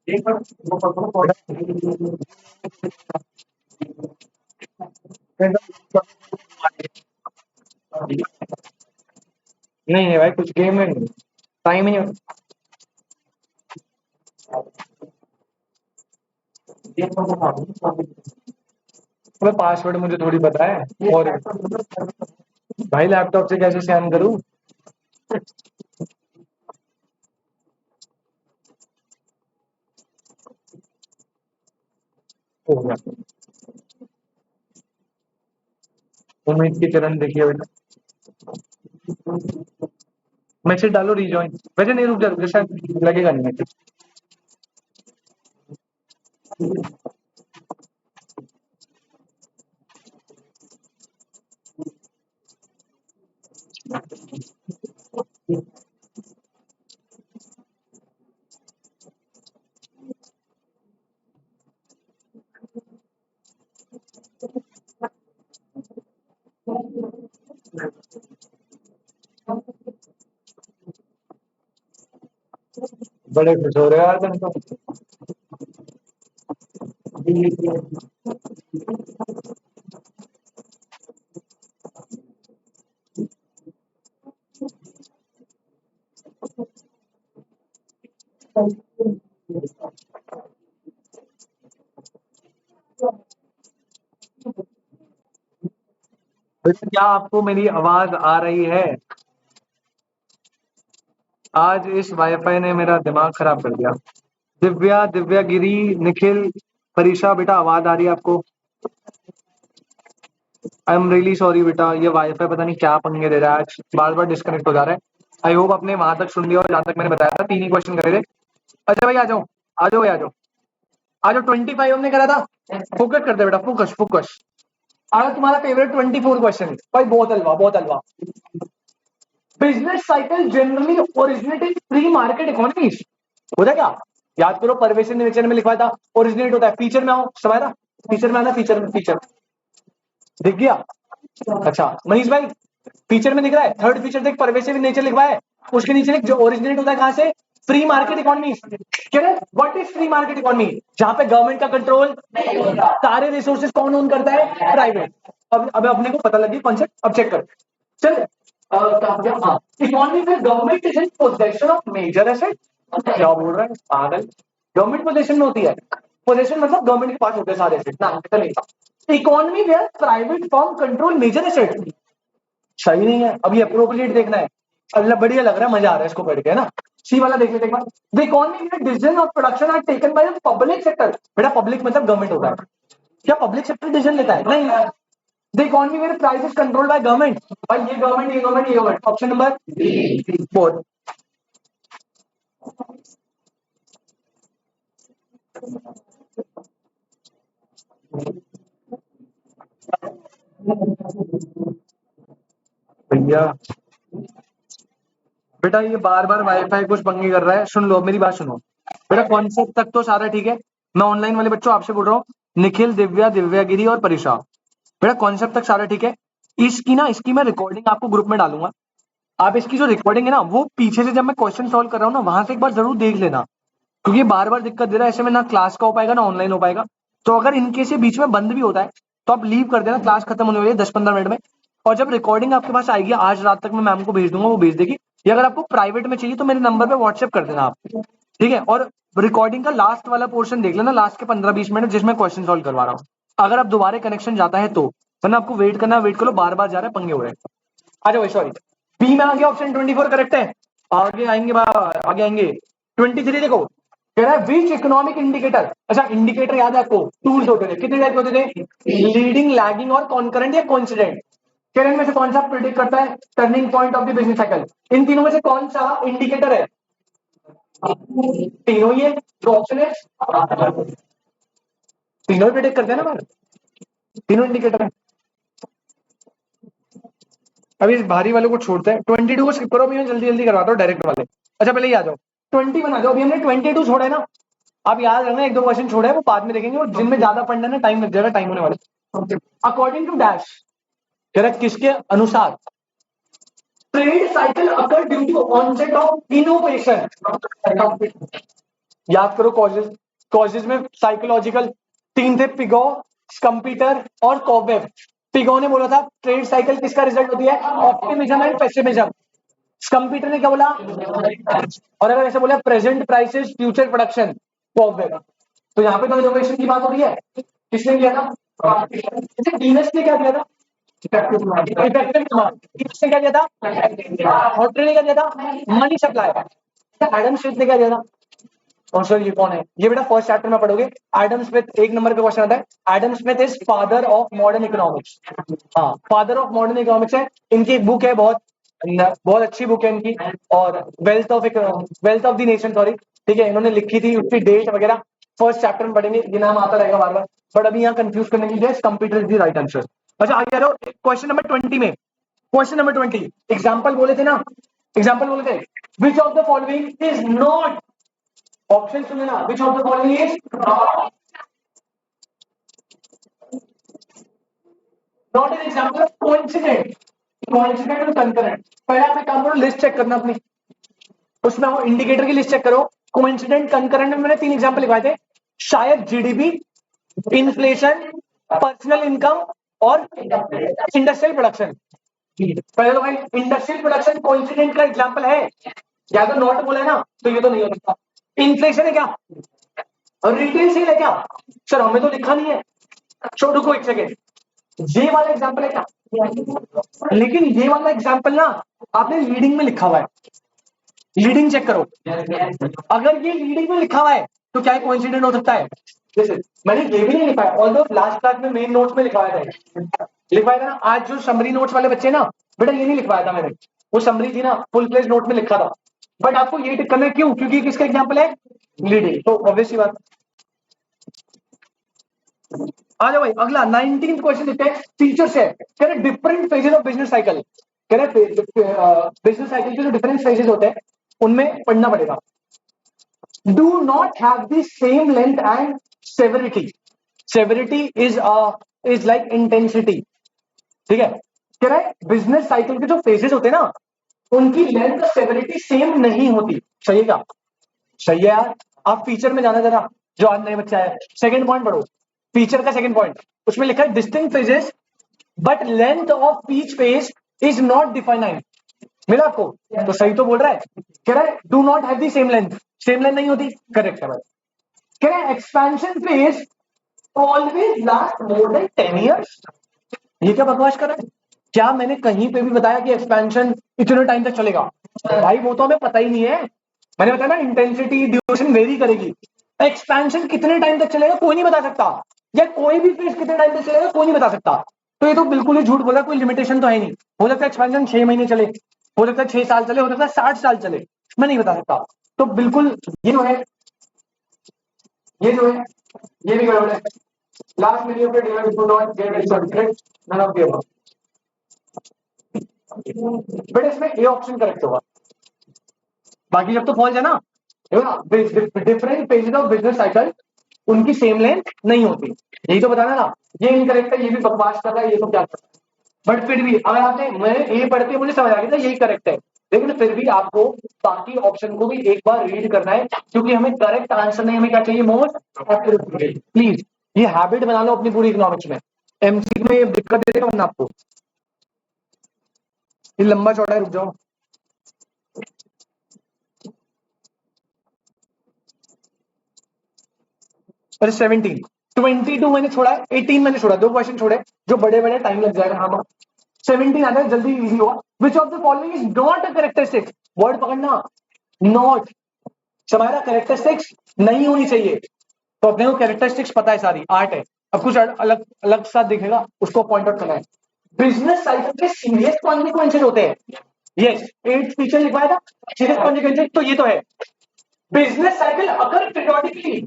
एक बार वो पकड़ो नहीं है भाई, कुछ गेम में नहीं, टाइम ही नहीं। अबे पासवर्ड मुझे थोड़ी पता है। और भाई लैपटॉप से कैसे स्कैन करूँ? हो गया। उम्मीद की किरण देखिए बेटा, मैसेज डालो रिजॉइन। वैसे नहीं, रुक जा रुक जा, शायद लगेगा नहीं मैसेज। बड़े खुश हो रहे हो यार तुम तो। वैसे क्या आपको मेरी आवाज आ रही है? आज इस वाईफाई ने मेरा दिमाग खराब कर दिया। दिव्या, दिव्या गिरी, निखिल, परीक्षा, बेटा आवाज आ रही है आपको? आई एम रियली सॉरी बेटा, ये वाईफाई पता नहीं क्या पंगे दे रहा है, आज बार बार डिस्कनेक्ट हो जा रहा है। आई होप आपने वहां तक सुन लिया, और जहां तक मैंने बताया था 3 ही क्वेश्चन करे थे। अच्छा भाई आ जाओ, आ जाओ भाई, आ जाओ आ जाओ। 25 हमने करा था। फोकस कर दे बेटा, फोकस फोकस। आज तुम्हारा फेवरेट 24 क्वेश्चन भाई, बहुत हलवा बहुत हलवा। Business cycle generally originate in free market economies. होता क्या? याद करो, परवेशन नेचर में लिखवाया था ओरिजिनेट होता है। फीचर में आओ, समारा फीचर में आना, फीचर में, फीचर दिख गया? अच्छा मनीष भाई, फीचर में दिख रहा है, थर्ड फीचर देख, परवेसिव नेचर लिखवा है, उसके नीचे लिख जो ओरिजिनेट होता है कहां से, free market economy. What is free market economy? जहां पे गवर्नमेंट का कंट्रोल नहीं होता, सारे रिसोर्सेज कौन ओन करता है? प्राइवेट। अब अपने को पता लगी कॉन्सेप्ट, अब चेक कर। चल इकोनॉमी में government is in possession of major asset. क्या बोल रहा है पागल? गवर्नमेंट पोजेशन में होती है, पोजेशन मतलब गवर्नमेंट के पास होते हैं सारे एसेट ना, ऐसा नहीं था। Economy where private firm control major asset. सही नहीं है, अब ये अप्रोप्रिएट देखना है। अल्लाह बढ़िया लग रहा है, मजा आ रहा है इसको पढ़ के, है ना? सी वाला देख लेते एक बार। द इकोनॉमी में decision of production are taken by the public sector. बेटा पब्लिक मतलब गवर्नमेंट होता है। क्या पब्लिक सेक्टर डिसीजन लेता है? नहीं। द इकोनॉमी में price is control by government. भाई ये गवर्नमेंट, ये गवर्नमेंट, ये गवर्नमेंट। Option number 4। भैया बेटा ये बार बार वाईफाई कुछ पंगे कर रहा है, सुन लो मेरी बात सुनो। बेटा कॉन्सेप्ट तक तो सारा ठीक है। मैं ऑनलाइन वाले बच्चों आपसे बोल रहा हूँ, निखिल, दिव्या, दिव्यागिरी और परीक्षा, बेटा कॉन्सेप्ट तक सारा ठीक है। इसकी ना, इसकी मैं रिकॉर्डिंग आपको ग्रुप में डालूंगा। आप इसकी जो रिकॉर्डिंग है ना, वो पीछे से जब मैं क्वेश्चन सॉल्व कर रहा हूँ ना, वहां से एक बार जरूर देख लेना, क्योंकि बार बार दिक्कत दे रहा है, ऐसे में ना क्लास का हो पाएगा ना ऑनलाइन हो पाएगा। तो अगर इनकेस ये बीच में बंद भी होता है तो आप लीव कर देना, क्लास खत्म होने वाली है 10-15 मिनट में, और जब रिकॉर्डिंग आपके पास आएगी आज रात तक मैं मैम को भेज दूंगा, वो भेज देगी। या अगर आपको प्राइवेट में चाहिए तो मेरे नंबर पे व्हाट्सएप कर देना आप, ठीक है। और रिकॉर्डिंग का लास्ट वाला पोर्शन देख लेना, लास्ट के 15-20 मिनट जिसमें क्वेश्चन सॉल्व करवा रहा हूँ। अगर आप दोबारा कनेक्शन जाता है तो, वरना आपको वेट करना, वेट करो, बार बार जा रहा है, पंगे हो रहे हैं। आ जाओ, सॉरी, बी में आ गया ऑप्शन 24 करेक्ट है। आगे आएंगे आगे आएंगे 23, देखो कह रहा है विच इकोनॉमिक इंडिकेटर। अच्छा, इंडिकेटर याद है आपको, टूल्स होते थे, कितने टाइप के होते थे, लीडिंग, लैगिंग और कॉन्करेंट या कोइंसिडेंट। करेंट में से कौन सा प्रिडिक्ट करता है turning point of the business cycle? इन तीनों में से कौन सा इंडिकेटर है? तीनों ही है, जो ऑप्शन है तीनों ही प्रिडिक्ट करते हैं ना, तीनों इंडिकेटर है। अभी इस भारी वाले को छोड़ते हैं, 22 को स्किप करो, अभी मैं जल्दी जल्दी करवाता हूँ डायरेक्ट वाले। अच्छा पहले ही आ जाओ, 20 बना दो। अभी हमने 22 छोड़ा है ना, आप याद रखना, एक दो क्वेश्चन छोड़े हैं वो बाद में देखेंगे, और जिनमें ज्यादा पढ़ना है टाइम लग जाएगा, टाइम होने वाले। अकॉर्डिंग टू डैश, कह रहा किसके अनुसार trade cycle occur due to onset of innovation. याद करो कॉजेज, कॉजेज में साइकोलॉजिकल तीन थे, पिगो, स्कम्पीटर और कॉबवेब। पिगो ने बोला था ट्रेड साइकिल किसका रिजल्ट होती है, ऑप्टिमिज्म एंड पेसिमिज्म। स्कम्पीटर ने क्या बोला, और अगर ऐसे बोला present prices future production, cobweb. तो यहाँ पे तो इनोवेशन की बात हो रही है, किसने किया था, डीनस ने क्या किया था, इफेक्टिव डिमांड। किसने क्या किया था, हॉटरे ने क्या किया था, मनी सप्लाई। एडम स्मिथ ने क्या किया था, और सर ये कौन है, ये बेटा फर्स्ट चैप्टर में पढ़ोगे। एडम स्मिथ, एक नंबर पे क्वेश्चन आता है, Adam Smith is father of modern economics. हाँ, फादर ऑफ मॉडर्न इकोनॉमिक्स है। इनकी एक बुक है, बहुत बहुत अच्छी बुक है इनकी, और wealth of the nation, sorry, ठीक है, इन्होंने लिखी थी, उसकी डेट वगैरह फर्स्ट चैप्टर में पढ़ेंगे, ये नाम आता रहेगा बार बार, बट अभी यहाँ कंफ्यूज करने की जगह computer is the right answer. अच्छा आगे आ रहा हूँ क्वेश्चन नंबर 20 में। क्वेश्चन नंबर 20 एग्जाम्पल बोले थे ना, एग्जाम्पल बोले थे, which of the following is not, option सुनना, which of the following is not an example of coincident, coincident और कंकरेंट। पहले आप एक काम करो, लिस्ट चेक करना अपनी, उसमें वो इंडिकेटर की लिस्ट चेक करो। कोइंसिडेंट कंकरेंट में मैंने 3 एग्जांपल लिखवाए थे, शायद जीडीपी, इन्फ्लेशन, पर्सनल इनकम और इंडस्ट्रियल प्रोडक्शन। पहले तो भाई इंडस्ट्रियल प्रोडक्शन कोइंसिडेंट का एग्जांपल है, या तो नॉट बोला है ना, तो ये तो नहीं हो सकता। इन्फ्लेशन है क्या, और रिटेल सेल है क्या, सर हमें तो लिखा नहीं है। छोड़ो को एक सेकेंड, ये वाला एग्जांपल है क्या, लेकिन ये वाला एग्जांपल ना आपने लीडिंग में लिखा हुआ है, लीडिंग चेक करो, अगर ये लीडिंग में लिखा हुआ है तो क्या कोइंसिडेंट हो सकता है। जैसे मैंने ये भी नहीं लिखा है, ऑल्दो लास्ट क्लास में मेन नोट्स में लिखवाया था, लिखवाया था ना। आज जो समरी नोट्स वाले बच्चे ना, बेटा ये नहीं लिखवाया था मैंने, वो समरी थी ना, फुल फ्लेज नोट में लिखा था, बट आपको ये टिक करना है, क्यों, क्योंकि किसका एग्जांपल है, लीडिंग, तो ऑब्वियस बात। आ जाओ भाई, अगला 19th क्वेश्चन देखते हैं, फीचर्स है, कह रहे different phases of business cycle. कह रहे बिजनेस साइकिल के जो डिफरेंट फेजेस होते हैं उनमें पढ़ना पड़ेगा। Do not have the same length and severity, severity is like intensity, ठीक है। कह रहा है बिजनेस साइकिल के जो फेजेस होते हैं ना, उनकी लेंथ और सेवरिटी सेम नहीं होती। सही है क्या, सही है यार। आप फीचर में जाना जरा, जो आज नए बच्चा है, सेकंड पॉइंट पढ़ो, फीचर का सेकंड पॉइंट, उसमें लिखा है distinct phases but length of each phase is not defined. मिला आपको, तो सही तो बोल रहा है। कह रहा है do not have the same length, same length नहीं होती, करेक्ट है भाई। कह रहा है expansion phase always last more than 10 years. ये क्या बकवास कर रहा है, क्या मैंने कहीं पे भी बताया कि एक्सपेंशन इतने टाइम तक चलेगा? भाई वो तो हमें पता ही नहीं है, मैंने बताया ना इंटेंसिटी ड्यूरेशन वेरी करेगी। एक्सपेंशन कितने टाइम तक चलेगा कोई नहीं बता सकता, या कोई भी फेज कितने टाइम तक चलेगा कोई नहीं बता सकता। तो ये तो बिल्कुल ही झूठ बोला, कोई लिमिटेशन तो है नहीं। हो सकता है एक्सपेंशन 6 महीने चले, हो सकता है 6 साल चले, हो सकता है 60 साल चले, मैं नहीं बता सकता। तो बिल्कुल ये जो है, ये जो है, ये भी गड़बड़ है। लास्ट वीडियो पे do not get certificate, none of the above. But इसमें ए ऑप्शन करेक्ट होगा, बाकी जब तो फॉल्स है ना, different pages of business cycle, उनकी सेम लेंथ नहीं होती, यही तो बताना ना। ये इनकरेक्ट है, ये भी बकवास कर रहा है, ये तो क्या कर रहा है, बट फिर भी अगर आपने, मैं ये पढ़ के मुझे समझ आ गया था यही करेक्ट है, लेकिन फिर भी आपको बाकी ऑप्शन को भी एक बार रीड करना है, क्योंकि हमें करेक्ट आंसर नहीं, हमें क्या चाहिए, मोस्ट एक्यूरेट। प्लीज ये हैबिट बना लो अपनी पूरी इकोनॉमिक्स में। एमसीक्यू में ये दिक्कत देगा वरना आपको, ये लंबा चौड़ा है, रुक जाओ। अरे 17 22 मैंने छोड़ा है, 18 मैंने छोड़ा, 2 क्वेश्चन छोड़े जो बड़े बड़े टाइम लग जाएगा। हाँ 17 आ जाए जल्दी, इजी होगा। विच of the following is not a characteristic, word पकड़ना, नॉट। हमारा कैरेक्टरिस्टिक्स नहीं होनी चाहिए, तो अपने को कैरेक्टरिस्टिक्स पता है, सारी आर्ट है। अब कुछ अलग अलग सा दिखेगा, उसको पॉइंट आउट करना है। बिजनेस साइकिल के सीरियस कॉन्सिक्वेंसेज होते हैं, यस 8 फीचर लिखवाया था, सीरियस कॉन्सिक्वेंसेज तो ये तो है। बिजनेस साइकिल अगर periodically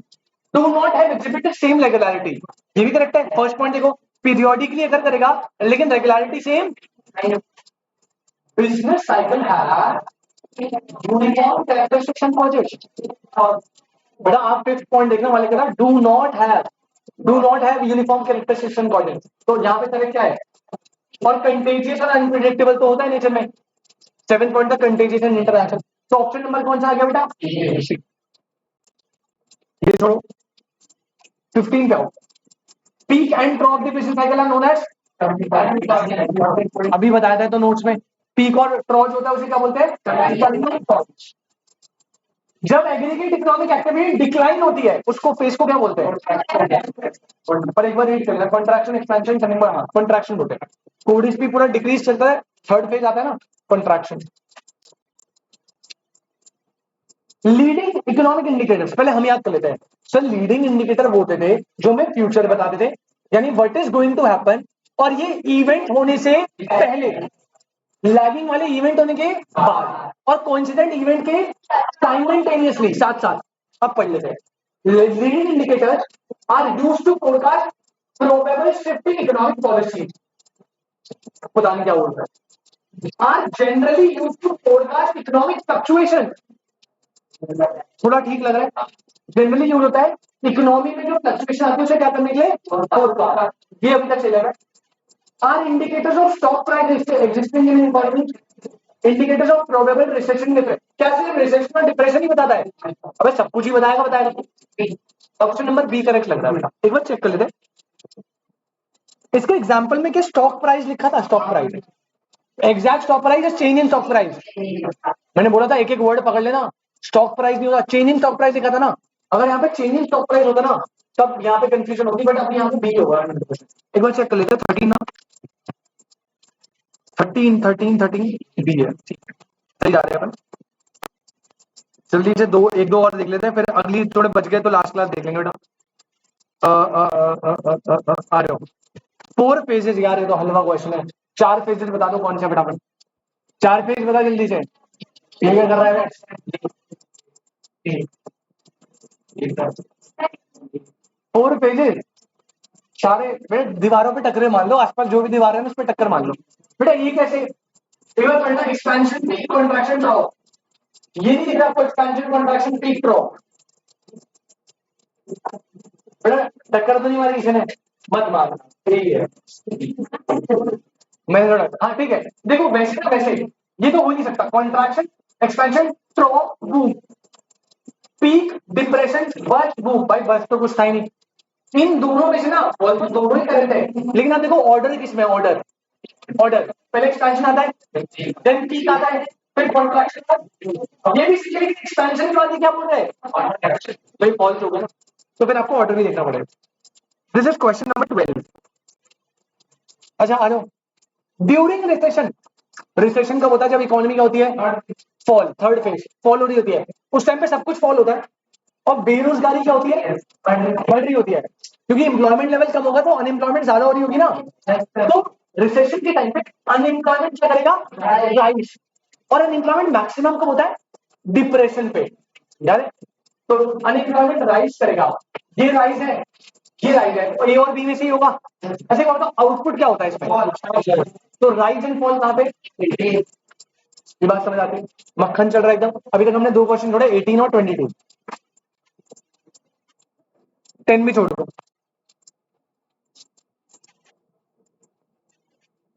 do not have exhibited same regularity, ये भी करेक्ट है। फर्स्ट पॉइंट देखो, पीरियोडिकली अगर करेगा लेकिन रेगुलरिटी सेम। बिजनेस साइकिल है यूनिफॉर्म कैरेक्टरिस्टिक्स एंड प्रोजेक्ट। और बड़ा आप फिफ्थ पॉइंट देखने वाले का, do not have uniform characteristics and project, तो यहाँ पे करेक्ट क्या है। और कंटेजियस और अनप्रेडिक्टेबल तो होता है नेचर में। 7 पॉइंट का कंटेजियस एंड इंटरैक्शन, तो ऑप्शन नंबर कौन सा आ गया बेटा, ये छोड़ो। 15 पे आओ, peak and drop the business cycle are known as, अभी बताया था तो नोट्स में, पीक और ट्रॉज होता है उसे क्या बोलते हैं। जब एग्रीगेट इकोनॉमिक एक्टिविटी डिक्लाइन होती है उसको फेज को क्या बोलते हैं। पर एक बार रीड कर लेना, कॉन्ट्रैक्शन एक्सपेंशन करने पर, हाँ कॉन्ट्रैक्शन बोलते हैं। कोडिस भी पूरा डिक्रीज चलता है, थर्ड फेज आता है ना कॉन्ट्रैक्शन। लीडिंग इकोनॉमिक इंडिकेटर्स पहले हम याद कर लेते हैं। सर लीडिंग इंडिकेटर वो होते थे जो हमें फ्यूचर बताते थे, यानी what is going to happen, और ये इवेंट होने से पहले, लैगिंग वाले इवेंट होने के बाद, और कोइंसिडेंट इवेंट के साइमल्टेनियसली साथ साथ। अब पढ़ लेते हैं। Leading indicators are used to forecast probable shift in economic policy, पता नहीं क्या बोल रहा है, are generally used to forecast economic fluctuation. थोड़ा ठीक लग रहा है, जनरली यूज होता है इकोनॉमी में जो फ्लक्चुएशन आती है उसे क्या करने के लिए, फोरकास्ट। ये अभी तक चलेगा। Are indicators of stock price existing in economy, indicators of probable recession depression. क्या सिर्फ रिसेशन और डिप्रेशन ही बताता है, अबे सब कुछ ही बताएगा। ऑप्शन नंबर बी करेक्ट लग रहा है बेटा, एक बार चेक कर लेते हैं। इसके एग्जांपल में क्या स्टॉक प्राइस लिखा था, stock price exact stock price या चेंज इन स्टॉक प्राइस। मैंने बोला था एक एक वर्ड पकड़ लेना, स्टॉक प्राइस नहीं होता, चेंज इन स्टॉक प्राइस लिखा था ना। अगर यहाँ पे चेंज इन स्टॉक प्राइस होता ना तब यहाँ पे कंफ्यूजन होती, बट अभी यहाँ पे बी होगा। एक बार चेक कर लेते हैं, 13 ना, 13 बी है, ठीक है सही जा रहे हैं अपन। जल्दी से दो एक दो और देख लेते हैं, फिर अगली थोड़े बच गए तो लास्ट क्लास देख लेंगे बेटा। आ रहे हो 4 फेजेस यार, ये तो हलवा क्वेश्चन है। 4 फेजेस बता दो कौन से फटाफट, 4 फेज बता जल्दी से। ये क्या कर रहा है, 4 पेजेस सारे बेटा, दीवारों पे टक्करे मार लो, आसपास जो भी दीवार है ना उस पर टक्कर मार लो बेटा। ये कैसे एक्सपेंशन पीक कॉन्ट्रैक्शन ड्रॉप, ये नहीं दिख रहा आपको, एक्सपेंशन कॉन्ट्रैक्शन पीक ड्रॉप। बेटा टक्कर तो नहीं मारी किसी ने, मत मारना, ठीक है मैं थोड़ा, हाँ ठीक है। देखो वैसे तो वैसे ये तो हो नहीं सकता, contraction expansion drop boom, peak depression bust boom, भाई बस्ट तो कुछ था ही नहीं। इन दोनों में से ना ऑलमोस्ट दोनों ही करेक्ट है, लेकिन आप देखो ऑर्डर किसमें, ऑर्डर पहले एक्सपेंशन आता है, देन पीक आता है, फिर कॉन्ट्रैक्शन। ये भी एक्सपेंशन के बाद क्या बोल रहे हैं, भाई फॉल्स हो गया ना, तो फिर आपको ऑर्डर भी देखना पड़ेगा। This is question number 12। अच्छा आ जाओ, ड्यूरिंग रिसेशन, रिसेशन कब होता है, जब इकोनॉमी क्या होती है, फॉल, थर्ड फेज फॉल हो रही होती है, उस टाइम पे सब कुछ फॉल होता है, और बेरोजगारी क्या होती है, बढ़ रही होती है, क्योंकि एम्प्लॉयमेंट लेवल कम होगा तो अनएम्प्लॉयमेंट ज्यादा हो रही होगी ना। तो रिसेशन के टाइम पे अनएम्प्लॉयमेंट क्या करेगा, राइज, और अनएम्प्लॉयमेंट मैक्सिमम कब होता है, डिप्रेशन पे यार। तो अनएम्प्लॉयमेंट राइज करेगा, ये राइज है, ये राइज है, और ए और बी में से ही होगा। ऐसे क्या होता है, आउटपुट क्या होता है इसमें, तो राइज एंड फॉल कहां पे, ये बात समझ आती है, मक्खन चल रहा है एकदम। अभी तक हमने 2 क्वेश्चन छोड़े, 18 और 22, 10 भी छोड़ दो।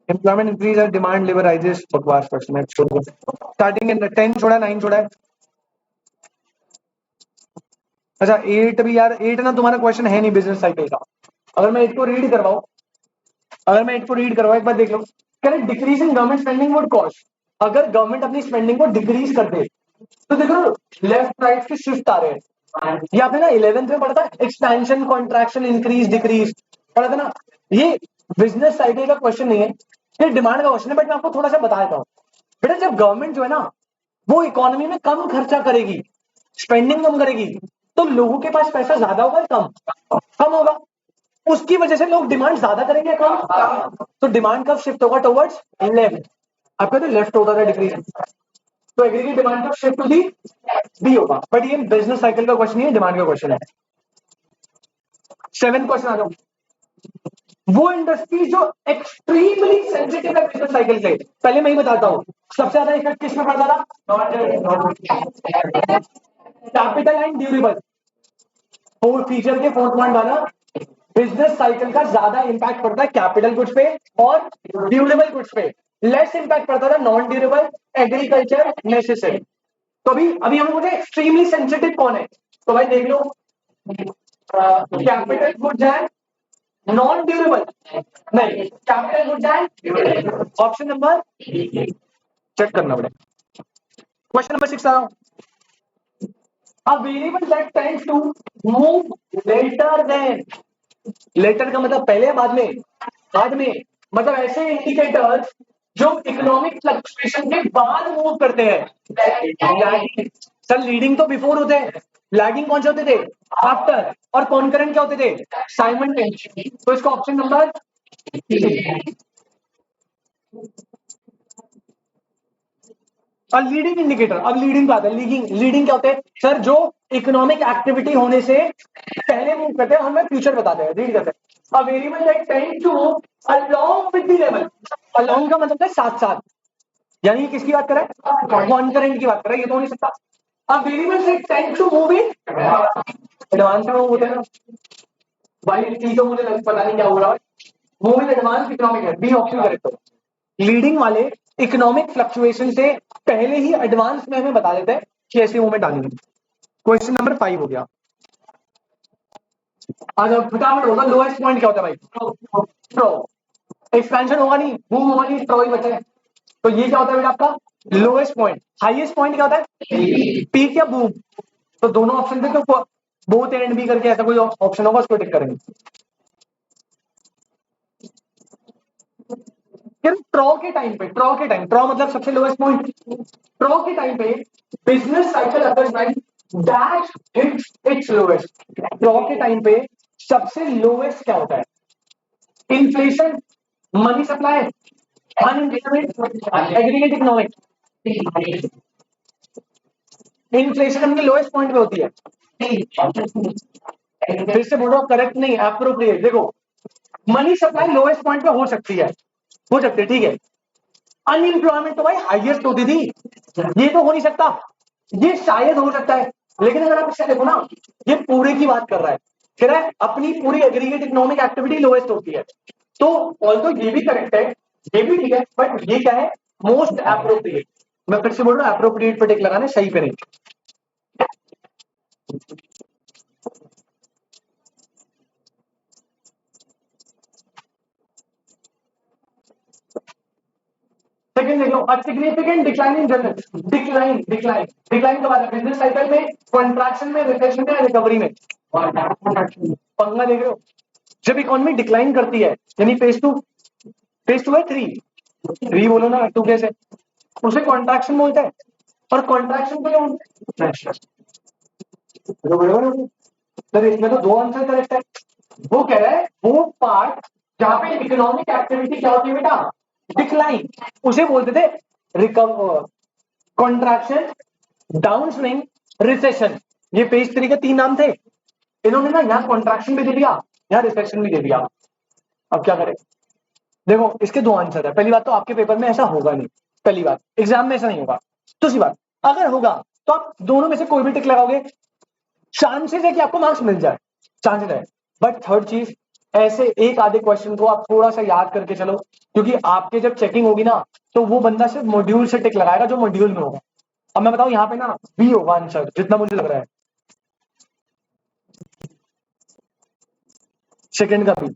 एम्प्लॉयमेंट इंक्रीज और डिमांड लेबर राइजेस, बकवास क्वेश्चन है, छोड़ दो। स्टार्टिंग 10 छोड़ा है, 9 छोड़ा है। अच्छा 8 भी यार, 8 ना तुम्हारा क्वेश्चन है नहीं बिजनेस साइकिल का। अगर मैं 8 को रीड करवाऊं, एक बार देख लो। कह रहे decrease in government spending would cost, अगर गवर्नमेंट अपनी स्पेंडिंग को डिक्रीज कर दे तो देखो लेफ्ट राइट के शिफ्ट आ रहे हैं। या फिर ना 11th में पढ़ा था एक्सपेंशन कॉन्ट्रैक्शन इंक्रीज डिक्रीज, पढ़ा था ना। ये बिजनेस साइकिल का क्वेश्चन नहीं है, ये डिमांड का क्वेश्चन है। बट मैं आपको थोड़ा सा बता देता हूँ बेटा, जब गवर्नमेंट जो है ना वो इकोनॉमी में कम खर्चा करेगी, स्पेंडिंग कम करेगी, तो लोगों के पास पैसा ज्यादा होगा कम, कम होगा। उसकी वजह से लोग डिमांड ज्यादा करेंगे कम, तो डिमांड कब शिफ्ट होगा टुवर्ड्स लेफ्ट। आपका तो लेफ्ट होता था डिक्रीज, तो एग्रीगेट डिमांड कब शिफ्ट होगी बी होगा। बट ये बिजनेस साइकिल का क्वेश्चन नहीं है, डिमांड का क्वेश्चन है। 7 क्वेश्चन आ जाओ। वो इंडस्ट्री जो एक्सट्रीमली सेंसिटिव है बिजनेस साइकिल से, पहले मैं ही बताता हूं सबसे ज्यादा इफेक्ट किस में पड़ता था, capital and durable. Four feature के फोर्थ पॉइंट वाला, बिजनेस साइकिल का ज्यादा इंपैक्ट पड़ता है कैपिटल गुड्स पे और ड्यूरेबल गुड्स पे, लेस इंपैक्ट पड़ता था नॉन ड्यूरेबल, एग्रीकल्चर, नेसेसरी। तो अभी अभी हम बोलते एक्सट्रीमली सेंसिटिव कौन है, तो भाई देख लो capital goods and non durable, नहीं capital goods and option number check करना पड़ेगा। क्वेश्चन नंबर 6 आओ। A variable that tends to move later than, later का मतलब पहले या बाद में, बाद में, मतलब ऐसे इंडिकेटर्स जो इकोनॉमिक फ्लक्चुएशन के बाद मूव करते हैं। सर लीडिंग तो बिफोर होते हैं, लैगिंग कौन से होते थे आफ्टर, और कॉन्करेंट क्या होते थे साइमल्टेनियस। तो इसका ऑप्शन नंबर और लीडिंग इंडिकेटर। अब लीडिंग का आता है, लीडिंग क्या होते हैं सर, जो इकोनॉमिक एक्टिविटी होने से पहले मूव करते हैं, हमें फ्यूचर बताते हैं, रीड करते हैं। A variable that tend to along with the level, along का मतलब है साथ साथ, यानी किसकी बात कर रहा है, कॉन्करेंट की बात कर रहा है, ये तो हो नहीं सकता। A variable that tend to move in advance में होते हैं भाई, टी तो मुझे पता नहीं क्या हो रहा है, मूव इन एडवांस इकोनॉमिक है, बी ऑप्शन करेक्ट हो। लीडिंग वाले इकोनॉमिक फ्लक्चुएशन से पहले ही एडवांस में हमें बता देते हैं कि ऐसी मूवमेंट आनी है। क्वेश्चन नंबर 5 हो गया। आज फटाफट होगा, लोएस्ट पॉइंट क्या होता है भाई, स्ट्रो। एक्सपेंशन होगा नहीं, बूम होगा नहीं, स्ट्रो ही बचे। तो ये क्या होता है बेटा आपका लोएस्ट पॉइंट। हाईएस्ट पॉइंट क्या होता है पीक या बूम। तो दोनों ऑप्शन थे, तो बोथ एंड बी करके ऐसा कोई ऑप्शन होगा उसको टिक करेंगे। फिर ट्रॉ के टाइम पे, ट्रॉ मतलब सबसे लोएस्ट पॉइंट, ट्रॉ के टाइम पे business cycle assessment dash hits its lowest. Trough के टाइम पे सबसे लोएस्ट क्या होता है, inflation, money supply, unemployment, aggregate economic. Inflation अपने लोएस्ट पॉइंट पे होती है, फिर से बोलो करेक्ट नहीं, एप्रोप्रिएट। देखो मनी सप्लाई लोएस्ट पॉइंट पे हो सकती है, ठीक है। अनएम्प्लॉयमेंट तो भाई हाईएस्ट होती थी, ये तो हो नहीं सकता, ये शायद हो सकता है। लेकिन अगर आप इससे देखो ना, ये पूरे की बात कर रहा है, कह रहा है अपनी पूरी एग्रीगेट इकोनॉमिक एक्टिविटी लोएस्ट होती है। तो ऑल्दो ये भी करेक्ट है, ये भी ठीक है, बट ये क्या है मोस्ट एप्रोप्रिएट। मैं फिर से बोल रहा हूँ एप्रोप्रिएट पे टिक लगाना, सही पे नहीं। सेकंड देख लो, a significant decline in general, decline कब आता है बिजनेस साइकिल में, कॉन्ट्रैक्शन में, रिसेशन में, रिकवरी में। पंगा देख रहे हो, जब इकोनॉमी डिक्लाइन करती है यानी फेज टू है, थ्री बोलो ना, टू कैसे, उसे कॉन्ट्रैक्शन बोलते हैं। और कॉन्ट्रैक्शन को सर इसमें तो दो आंसर करेक्ट है। वो कह रहा है वो पार्ट जहां पे इकोनॉमिक एक्टिविटी क्या होती है बेटा डिक्लाइन, उसे बोलते थे recover, contraction, down swing, recession. ये पेज 3 के 3 नाम थे, इन्होंने ना यहाँ कॉन्ट्रैक्शन भी दे दिया, यहाँ रिसेशन भी दे दिया। अब क्या करें, देखो इसके दो आंसर है। पहली बात तो आपके पेपर में ऐसा होगा नहीं, पहली बात एग्जाम में ऐसा नहीं होगा। दूसरी बात अगर होगा तो आप दोनों में से कोई भी टिक लगाओगे, चांसेस है कि आपको मार्क्स मिल जाए, चांसेस है। बट थर्ड चीज ऐसे एक आधे क्वेश्चन को आप थोड़ा सा याद करके चलो, क्योंकि आपके जब चेकिंग होगी ना तो वो बंदा सिर्फ मॉड्यूल से टिक लगाएगा जो मॉड्यूल में होगा। अब मैं बताऊं यहाँ पे ना बी होगा आंसर, जितना मुझे लग रहा है, सेकंड का बी।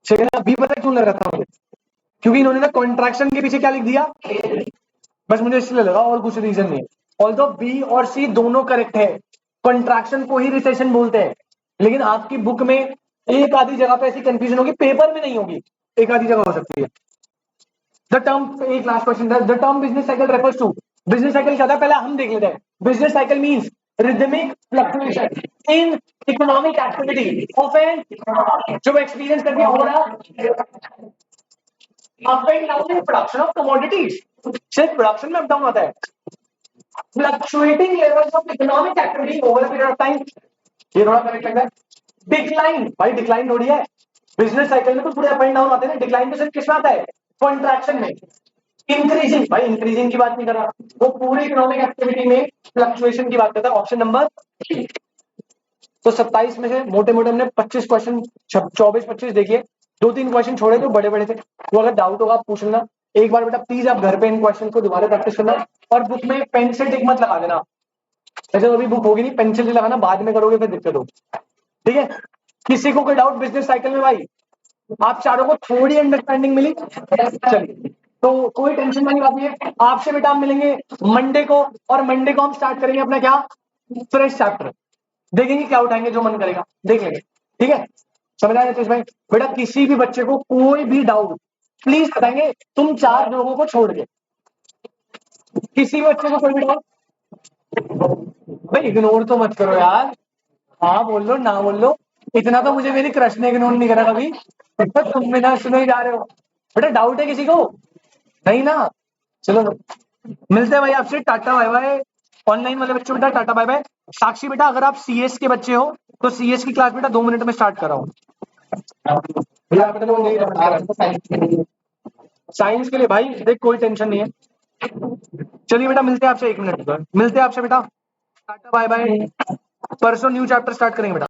सेकंड का बी पता क्यों लग रहा था मुझे, क्योंकि इन्होंने ना कॉन्ट्रैक्शन के पीछे क्या लिख दिया, बस मुझे इसलिए लगा, और कुछ रीजन नहीं। ऑल्दो बी और सी दोनों करेक्ट है, कॉन्ट्रैक्शन को ही रिसेशन बोलते हैं, लेकिन आपकी बुक में एक आधी जगह पे ऐसी कंफ्यूजन होगी, पेपर में नहीं होगी, एक आधी जगह हो सकती है। द टर्म, एक last question, the term business cycle refers to, business cycle क्या था पहले हम देख लेते हैं। Business cycle means rhythmic fluctuation in economic activity of an, जो एक्सपीरियंस करके हो रहा up and down in production of commodities, सिर्फ प्रोडक्शन में अप डाउन आता है। Fluctuating levels of economic activity over a period of time, ये थोड़ा करेक्ट लग रहा है। डिक्लाइन, भाई डिक्लाइन थोड़ी है, बिजनेस साइकिल में तो पूरे अप एंड डाउन आते हैं ना, डिक्लाइन तो सिर्फ किसमें आता है, कॉन्ट्रैक्शन में। इंक्रीजिंग, भाई इंक्रीजिंग की बात नहीं कर रहा, वो पूरी इकोनॉमिक एक्टिविटी में फ्लक्चुएशन की बात करता है, ऑप्शन नंबर। तो 27 में से मोटे मोटे हमने 25 क्वेश्चन, 24-25 देखिए, 2-3 क्वेश्चन छोड़े जो बड़े बड़े थे, वो अगर डाउट होगा आप पूछ लेना। एक बार बेटा प्लीज आप घर पे इन क्वेश्चन को दोबारा प्रैक्टिस करना, और बुक में पेंसिल टिक मत लगा देना, ऐसे अभी बुक होगी नहीं, पेंसिल टिक लगाना बाद में करोगे फिर दिक्कत होगी, ठीक है। किसी को कोई डाउट बिजनेस साइकिल में, भाई आप चारों को थोड़ी अंडरस्टैंडिंग मिली, चलिए तो कोई टेंशन वाली बात नहीं है। आपसे बेटा हम मिलेंगे मंडे को, और मंडे को हम स्टार्ट करेंगे अपना क्या, फ्रेश चैप्टर, देखेंगे क्या उठाएंगे, जो मन करेगा देख लेंगे, ठीक है। समझ आया नितीश भाई? बेटा किसी भी बच्चे को कोई भी डाउट प्लीज बताएंगे, तुम 4 लोगों को छोड़ के, किसी भी बच्चे को कोई भी डाउट, भाई इग्नोर तो मत करो यार, हाँ बोल लो ना बोल लो, इतना तो मुझे मेरी क्रश ने इग्नोर नहीं करा कभी, तो तुम बिना सुने ही जा रहे हो। बेटा डाउट है किसी को, नहीं ना, चलो मिलते हैं भाई आपसे, टाटा बाय बाय। ऑनलाइन वाले बच्चों बेटा टाटा बाय बाय। साक्षी बेटा अगर आप सीएस के बच्चे हो तो सीएस की क्लास बेटा 2 मिनट में स्टार्ट कराओ। साइंस के लिए भाई देख कोई टेंशन नहीं है, चलिए बेटा मिलते हैं आपसे 1 मिनट, मिलते हैं आपसे बेटा, टाटा बाय बाय। परसों न्यू चैप्टर स्टार्ट करेंगे बेटा।